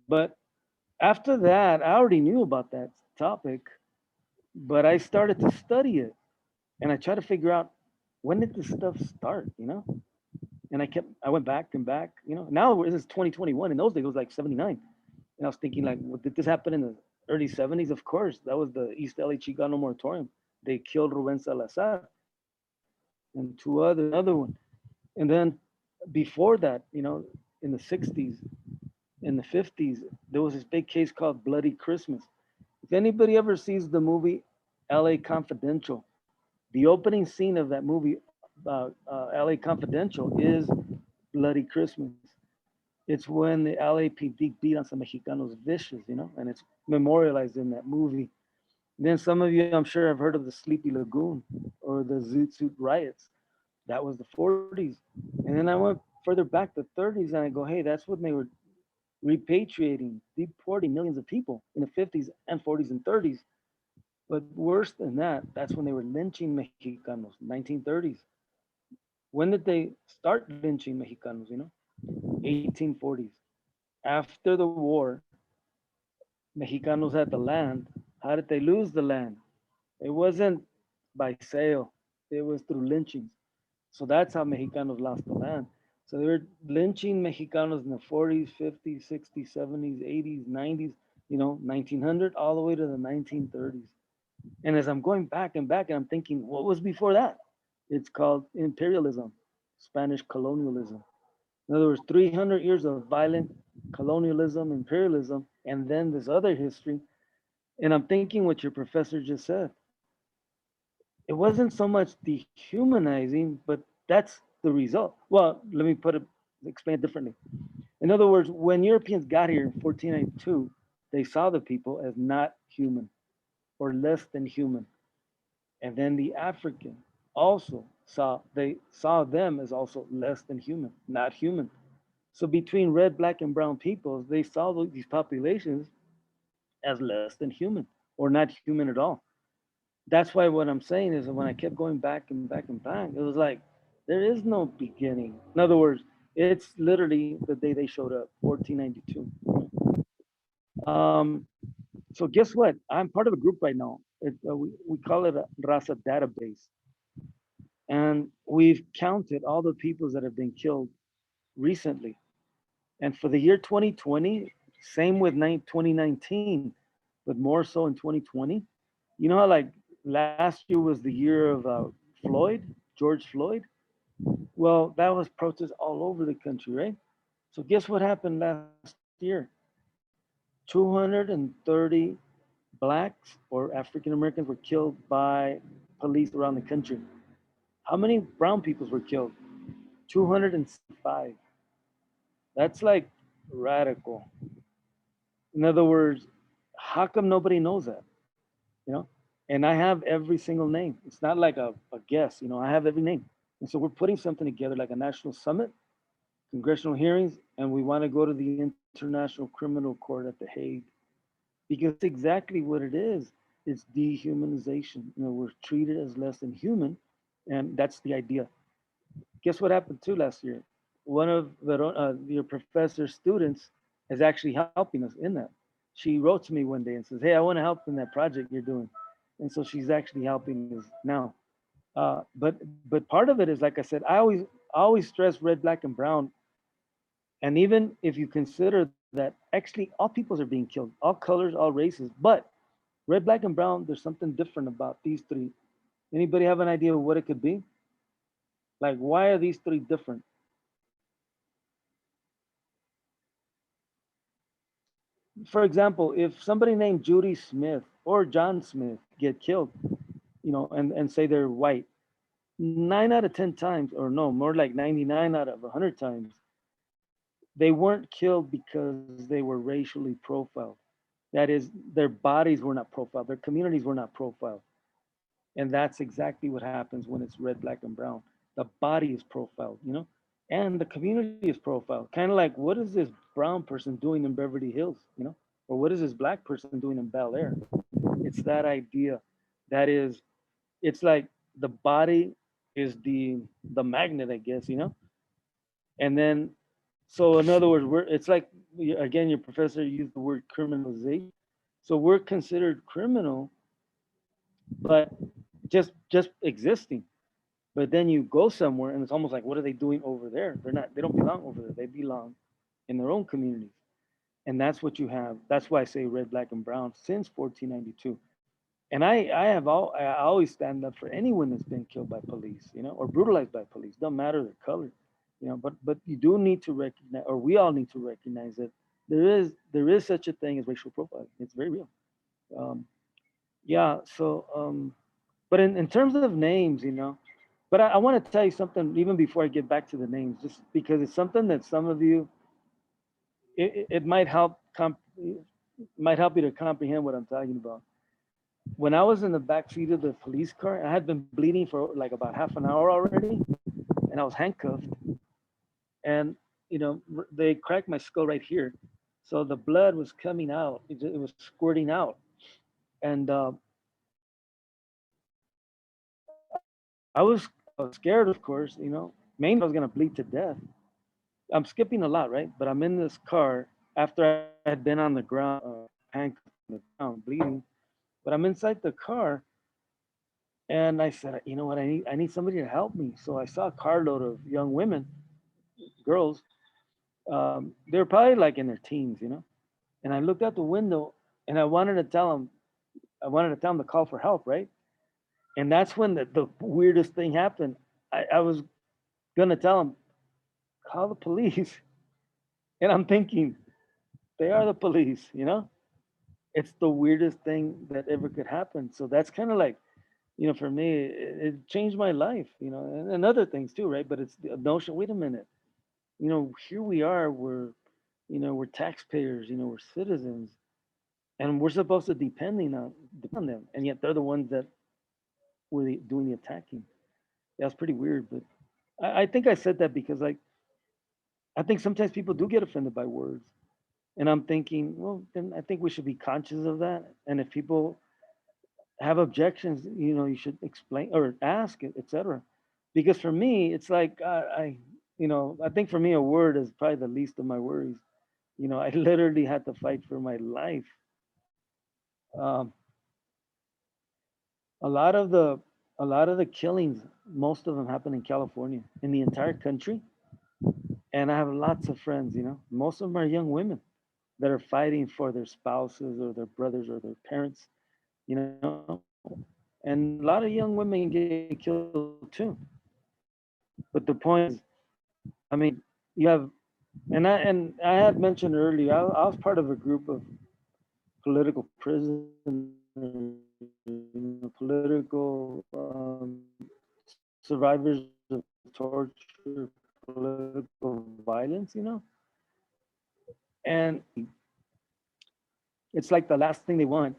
But after that, I already knew about that topic, but I started to study it. And I tried to figure out, when did this stuff start? And I went back and back. Now this is 2021. In those days, it was like 79. And I was thinking, like, well, did this happen in the early 70s? Of course, that was the East LA Chicano moratorium. They killed Ruben Salazar and another one. And then before that, in the 60s, in the 50s, there was this big case called Bloody Christmas. If anybody ever sees the movie LA Confidential, the opening scene of that movie, LA Confidential, is Bloody Christmas. It's when the LAPD beat on some Mexicanos vicious, and it's memorialized in that movie. Then some of you, I'm sure, have heard of the Sleepy Lagoon or the Zoot Suit riots. That was the 40s. And then I went further back, the 30s, and I go, hey, that's when they were repatriating, deporting millions of people in the 50s and 40s and 30s. But worse than that, that's when they were lynching Mexicanos, 1930s. When did they start lynching Mexicanos, 1840s. After the war, Mexicanos had the land. How did they lose the land? It wasn't by sale. It was through lynchings. So that's how Mexicanos lost the land. So they were lynching Mexicanos in the 40s, 50s, 60s, 70s, 80s, 90s, 1900, all the way to the 1930s. And as I'm going back and back, and I'm thinking, what was before that? It's called imperialism, Spanish colonialism. In other words, 300 years of violent colonialism, imperialism, and then this other history. And I'm thinking what your professor just said. It wasn't so much dehumanizing, but that's the result. Well, let me explain it differently. In other words, when Europeans got here in 1492, they saw the people as not human or less than human. And then the African also saw them as also less than human, not human. So between red, black, and brown peoples, they saw these populations as less than human or not human at all. That's why what I'm saying is that when I kept going back and back and back, it was like there is no beginning. In other words, it's literally the day they showed up, 1492. Um, so guess what? I'm part of a group right now. We call it a Raza database, and we've counted all the peoples that have been killed recently. And for the year 2020, same with 2019, but more so in 2020. You know how like last year was the year of Floyd, George Floyd? Well, that was protests all over the country, right? So guess what happened last year? 230 blacks or African Americans were killed by police around the country. How many brown peoples were killed? 205. That's like radical. In other words, how come nobody knows that? You know? And I have every single name. It's not like a guess, I have every name. And so we're putting something together like a national summit, congressional hearings, and we want to go to the International Criminal Court at The Hague because that's exactly what it is. It's dehumanization. We're treated as less than human, and that's the idea. Guess what happened too last year? One of your professor's students is actually helping us in that. She wrote to me one day and says, "Hey, I want to help in that project you're doing," and so she's actually helping us now. But part of it is, like I said, I always stress red, black, and brown. And even if you consider that actually all peoples are being killed, all colors, all races, but red, black, and brown, there's something different about these three. Anybody have an idea of what it could be? Like, why are these three different? For example, if somebody named Judy Smith or John Smith get killed, and say they're white, 9 out of 10 times, or no, more like 99 out of 100 times, they weren't killed because they were racially profiled. That is, their bodies were not profiled, their communities were not profiled. And that's exactly what happens when it's red, black, and brown. The body is profiled, and the community is profiled. Kind of like, what is this brown person doing in Beverly Hills, or what is this black person doing in Bel Air? It's that idea. That is, it's like the body is the magnet, I guess. And then, so in other words, it's like, again, your professor used the word criminalization. So we're considered criminal, but just existing. But then you go somewhere and it's almost like, what are they doing over there? They don't belong over there. They belong in their own communities. And that's what you have. That's why I say red, black, and brown since 1492. And I always stand up for anyone that's been killed by police, or brutalized by police. Don't matter their color. But you do need to recognize, or we all need to recognize that there is such a thing as racial profiling. It's very real. Um, yeah. But in terms of names. But I want to tell you something even before I get back to the names, just because it's something that some of you, it might help you to comprehend what I'm talking about. When I was in the back seat of the police car, I had been bleeding for like about half an hour already, and I was handcuffed. And they cracked my skull right here, so the blood was coming out. It was squirting out, and I was scared, of course. Mainly I was gonna bleed to death. I'm skipping a lot, right? But I'm in this car after I had been on the ground, handcuffed on the ground, bleeding. But I'm inside the car, and I said, you know what? I need somebody to help me. So I saw a carload of young women, girls. They were probably like in their teens. And I looked out the window, and I wanted to tell them to call for help, right? And that's when the weirdest thing happened. I was gonna tell them, call the police, and I'm thinking, they are the police. It's the weirdest thing that ever could happen. So that's kind of like, for me, it changed my life, and other things too, right? But it's the notion, wait a minute, here we are, we're taxpayers, we're citizens, and we're supposed to depend on them, and yet they're the ones that were doing the attacking. That's pretty weird, but I think I said that because, like, I think sometimes people do get offended by words. And I'm thinking, well, then I think we should be conscious of that. And if people have objections, you should explain or ask, etc. Because for me, it's like I think for me, a word is probably the least of my worries. I literally had to fight for my life. Um, a lot of the a lot of the killings, most of them happen in California, in the entire country. And I have lots of friends. Most of them are young women that are fighting for their spouses or their brothers or their parents. You know, and a lot of young women get killed too. But the point is, I mean, you have, and I had mentioned earlier, I was part of a group of political prisoners, political survivors of torture, political violence, and it's like the last thing they want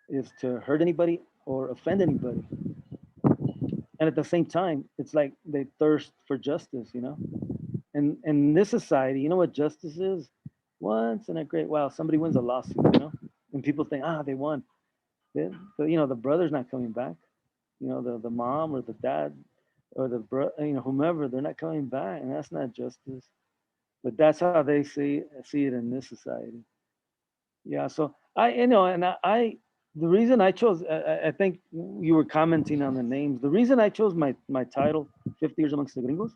is to hurt anybody or offend anybody. And at the same time, it's like they thirst for justice. And in this society, you know what justice is? Once in a great while, somebody wins a lawsuit, and people think, they won. The brother's not coming back. The mom or the dad or the whomever, they're not coming back, and that's not justice. But that's how they see it in this society. Yeah. So the reason I chose, I think you were commenting on the names. The reason I chose my title, 50 Years Amongst the Gringos,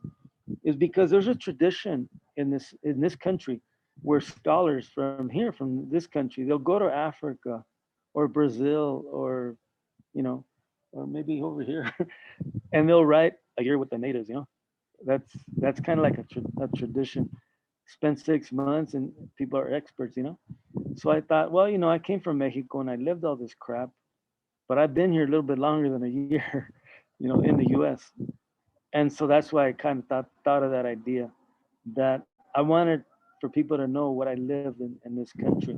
is because there's a tradition in this country where scholars from this country, they'll go to Africa or Brazil you know, or maybe over here, and they'll write a year with the natives. That's kind of like a tradition. Spend 6 months and people are experts. So I thought, well, I came from Mexico and I lived all this crap, but I've been here a little bit longer than a year, in the US. And so that's why I kind of thought of that idea, that I wanted for people to know what I lived in this country.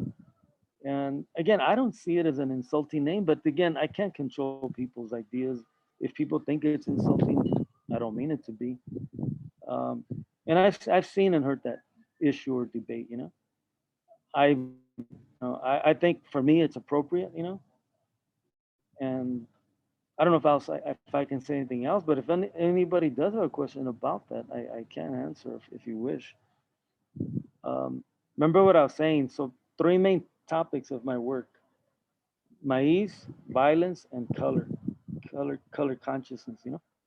And again, I don't see it as an insulting name, but again, I can't control people's ideas. If people think it's insulting, I don't mean it to be. Um, and I've seen and heard that issue or debate. I think for me it's appropriate. And I don't know if I can say anything else, but if anybody does have a question about that, I can answer if you wish. Remember what I was saying. So three main topics of my work: maize, violence, and color consciousness.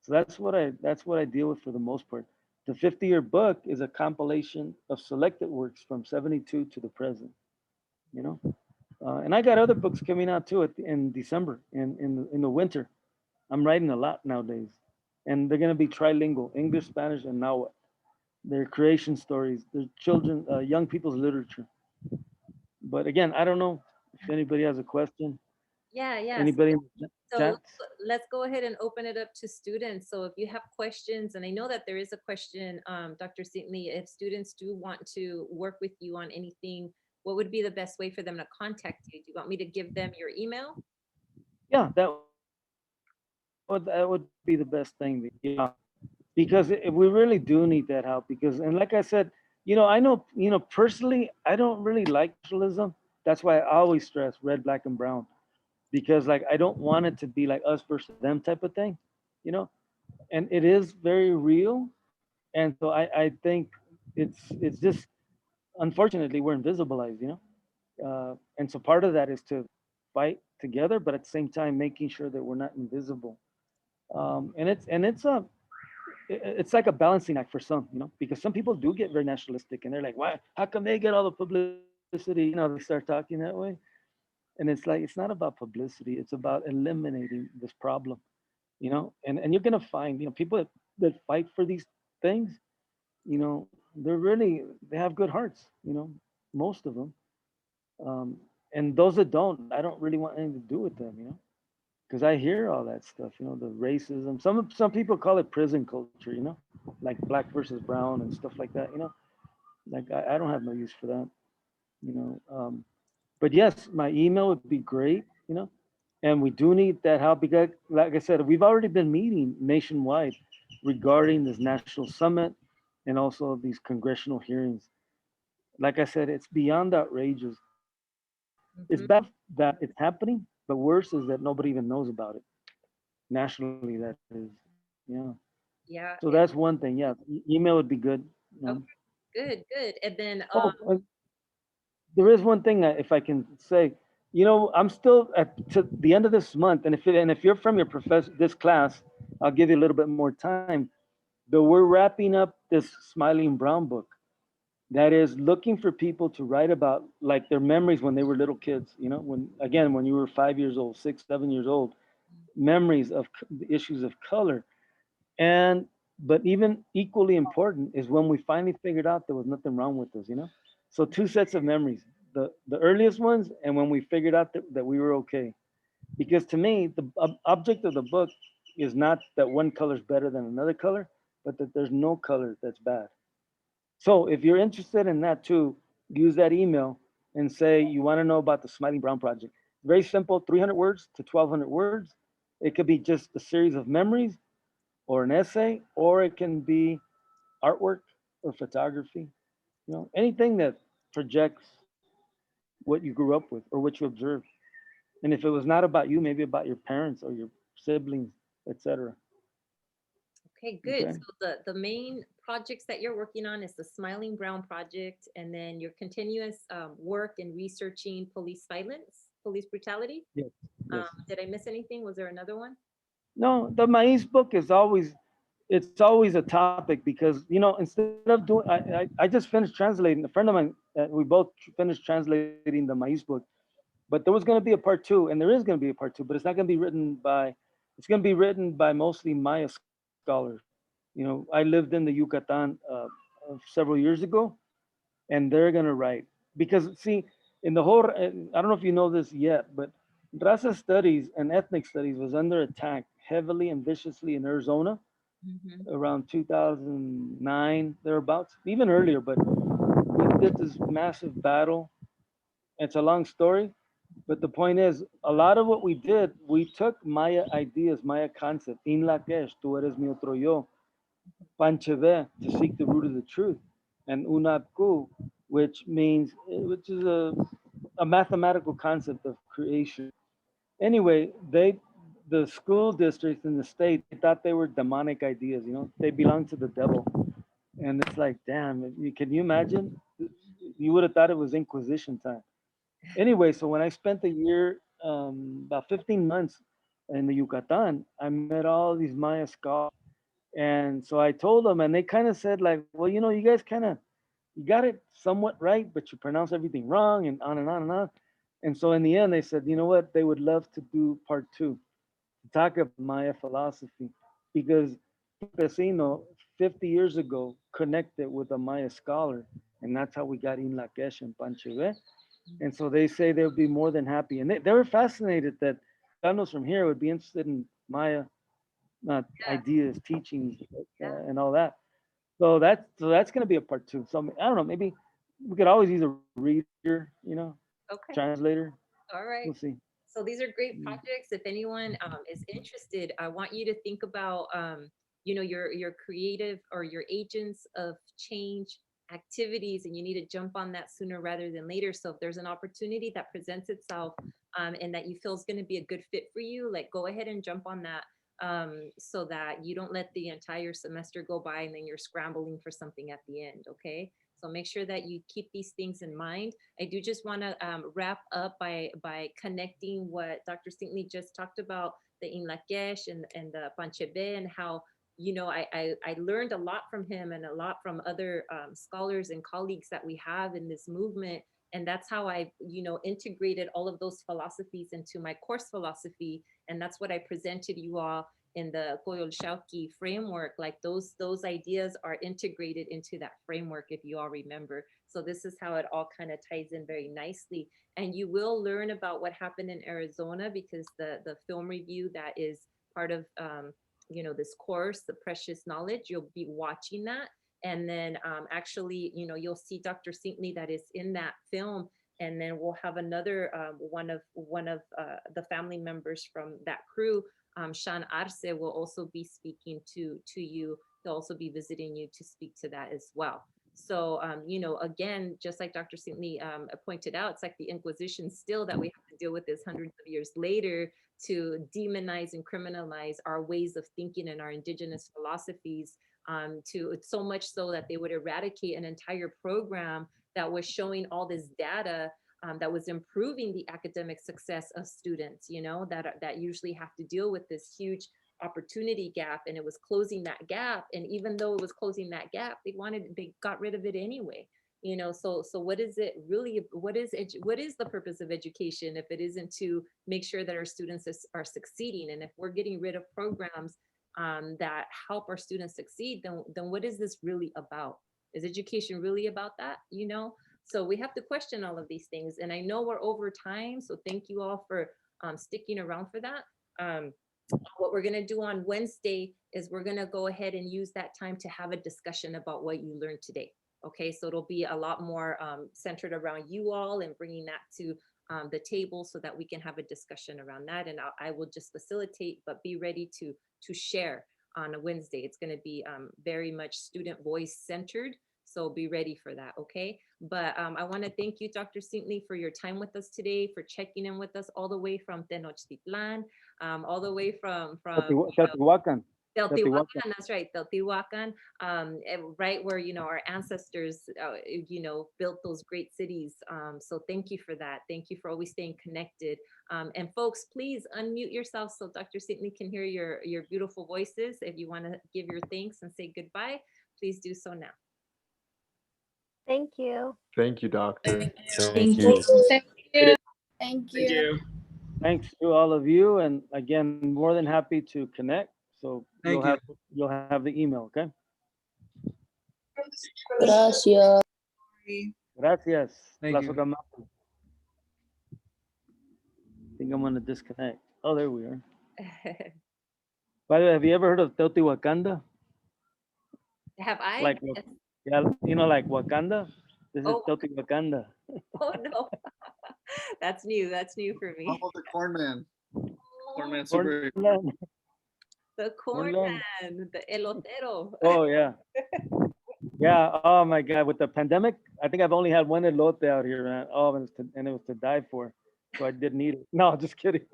So that's what I deal with for the most part. The 50-year book is a compilation of selected works from 72 to the present. You know, and I got other books coming out too in December, in the winter. I'm writing a lot nowadays, and they're going to be trilingual: English, Spanish, and Nahuatl. They're creation stories. They're children, young people's literature. But again, I don't know if anybody has a question. Yeah. Anybody in the So chat? let's go ahead and open it up to students. So if you have questions, and I know that there is a question, Dr. Cintli, if students do want to work with you on anything, what would be the best way for them to contact you? Do you want me to give them your email? Yeah, that would be the best thing. Yeah, because we really do need that help. Because, and like I said, I know, personally, I don't really like socialism. That's why I always stress red, black, and brown, because like I don't want it to be like us versus them type of thing, you know. And it is very real, and so I think it's just, unfortunately, we're invisibilized. And so part of that is to fight together, but at the same time making sure that we're not invisible. And it's like a balancing act for some, because some people do get very nationalistic and they're like, why? How come they get all the publicity? They start talking that way, and it's like it's not about publicity. It's about eliminating this problem. And you're gonna find people that fight for these things. They have good hearts. Most of them. Um, and those that don't, I don't really want anything to do with them. Because I hear all that stuff, the racism. Some people call it prison culture, like black versus brown and stuff like that. Like I don't have no use for that, you know. But yes, my email would be great. And we do need that help because, like I said, we've already been meeting nationwide regarding this national summit. and also these congressional hearings. Like I said, it's beyond outrageous. It's Mhm. bad that it's happening, but worse is that nobody even knows about it nationally. That is, yeah. Yeah. So that's one thing. Yeah, email would be good. Okay. Good. Good. And then Oh, there is one thing that if I can say, I'm still at to the end of this month, and if you're from your professor this class, I'll give you a little bit more time. Though we're wrapping up this Smiling Brown book that is looking for people to write about like their memories when they were little kids. When you were 5 years old, 6, 7 years old, memories of the issues of color, and but even equally important is when we finally figured out there was nothing wrong with us. So two sets of memories, the earliest ones and when we figured out that we were okay. Because to me, the object of the book is not that one color is better than another color, but that there's no color that's bad. So if you're interested in that too, use that email and say you want to know about the Smiling Brown Project. Very simple, 300 words to 1,200 words. It could be just a series of memories or an essay, or it can be artwork or photography. Anything that projects what you grew up with or what you observed. And if it was not about you, maybe about your parents or your siblings, etc. okay, good. Okay. So the main projects that you're working on is the Smiling Brown project, and then your continuous work in researching police violence, police brutality. Yes. Yes. Did I miss anything? Was there another one? No, the Maiz book is always it's always a topic because instead of doing I just finished translating. A friend of mine, we both finished translating the Maiz book, but there was going to be a part two, and there is going to be a part two, but it's not going to be written by it's going to be written by mostly Maya scholars. I lived in the Yucatan several years ago, and they're going to write because see, in the whole I don't know if you know this yet, but raza studies and ethnic studies was under attack heavily and viciously in Arizona Hmm. around 2009 thereabouts, even earlier. But we did this massive battle. It's a long story, but the point is, a lot of what we did, we took Maya ideas, Maya concept, in la kesh, tu eres mi otro yo, pancheve, to seek the root of the truth, and unapku, which is a mathematical concept of creation. Anyway, the school districts in the state, they thought they were demonic ideas. They belong to the devil, and it's like, damn, can you imagine? You would have thought it was Inquisition time. Anyway, so when I spent a year, about 15 months in the Yucatan, I met all these Maya scholars. And so I told them, and they kind of said, like, well, you guys you got it somewhat right, but you pronounce everything wrong and on and on and on. And so in the end, they said, you know what? They would love to do part two to talk about Maya philosophy because Campesino 50 years ago connected with a Maya scholar, and that's how we got in Lakesh and Pancheve. And so they say they would be more than happy. And they were fascinated that Chicanos from here would be interested in Maya Yeah, ideas, teachings, yeah. and all that. So that's going to be a part two. So I don't know. Maybe we could always use a reader, Okay. translator. All We'll right. see. So these are great Mm. projects. If anyone is interested, I want you to think about, your creative or your agents of change activities, and you need to jump on that sooner rather than later. So if there's an opportunity that presents itself, and that you feel is going to be a good fit for you, like go ahead and jump on that, so that you don't let the entire semester go by and then you're scrambling for something at the end. Okay. So make sure that you keep these things in mind. I do just want to wrap up by connecting what Dr. Cintli just talked about, the Inlakesh and the Panchebe, and how I learned a lot from him and a lot from other scholars and colleagues that we have in this movement. And that's how I integrated all of those philosophies into my course philosophy, and that's what I presented you all in the Yolqui framework. Like those ideas are integrated into that framework, if you all remember. So this is how it all kind of ties in very nicely. And you will learn about what happened in Arizona, because the film review that is part of this course, the precious knowledge, you'll be watching that. And then actually, you'll see Dr. Cintli that is in that film, and then we'll have another one of the family members from that crew, Sean Arce, will also be speaking to you they'll also be visiting you to speak to that as well. So, you know, again, just like Dr. Cintli pointed out, it's like the Inquisition still that we have to deal with this hundreds of years later to demonize and criminalize our ways of thinking and our indigenous philosophies, to so much so that they would eradicate an entire program that was showing all this data, that was improving the academic success of students, you know, that usually have to deal with this huge opportunity gap, and it was closing that gap. And even though it was closing that gap, they got rid of it anyway, you know. So what is it really, what is the purpose of education if it isn't to make sure that our students are succeeding? And if we're getting rid of programs that help our students succeed, then what is this really about? Is education really about that, you know? So we have to question all of these things. And I know we're over time, so thank you all for sticking around for that. What we're going to do on Wednesday is we're going to go ahead and use that time to have a discussion about what you learned today. Okay, so it'll be a lot more centered around you all and bringing that to the table so that we can have a discussion around that. And I will just facilitate, but be ready to share on a Wednesday. It's going to be very much student voice centered. So be ready for that, okay? But I want to thank you, Dr. Cintli, for your time with us today, for checking in with us all the way from Tenochtitlan, all the way from Teotihuacan. Teotihuacan, that's right, Teotihuacan, right where, you know, our ancestors, you know, built those great cities. So thank you for that. Thank you for always staying connected. And folks, please unmute yourself so Dr. Cintli can hear your beautiful voices. If you want to give your thanks and say goodbye, please do so now. Thank you. Thank you, doctor. Thank you. Thank you. Thanks to all of you, and again, more than happy to connect. So Thank you'll have the email, okay? Gracias. Gracias. Thank you. I think I'm gonna disconnect. Oh, there we are. By the way, have you ever heard of Teotihuacanda? Have I? Like, Yes. yeah, you know, like Wakanda. This is Oh. Teotihuacanda. Oh no, that's new. That's new for me. How about the corn man? Corn man Corn super. land. The corn Cornland. man, the elotero. Oh yeah. Yeah. Oh my God. With the pandemic, I think I've only had one elote out here, man. Oh, and it was to die for. So I didn't eat it. No, just kidding.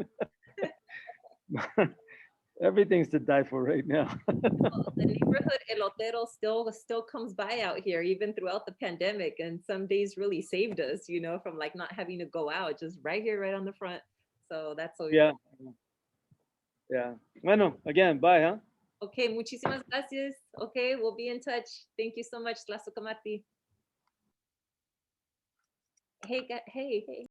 Everything's to die for right now. The neighborhood elotero still comes by out here, even throughout the pandemic. And some days really saved us, you know, from like not having to go out, just right here, right on the front. So that's always Yeah. Yeah. Bueno, again, bye, huh? okay. Muchísimas gracias. Okay, we'll be in touch. Thank you so much, Tlazocamati. Hey, hey.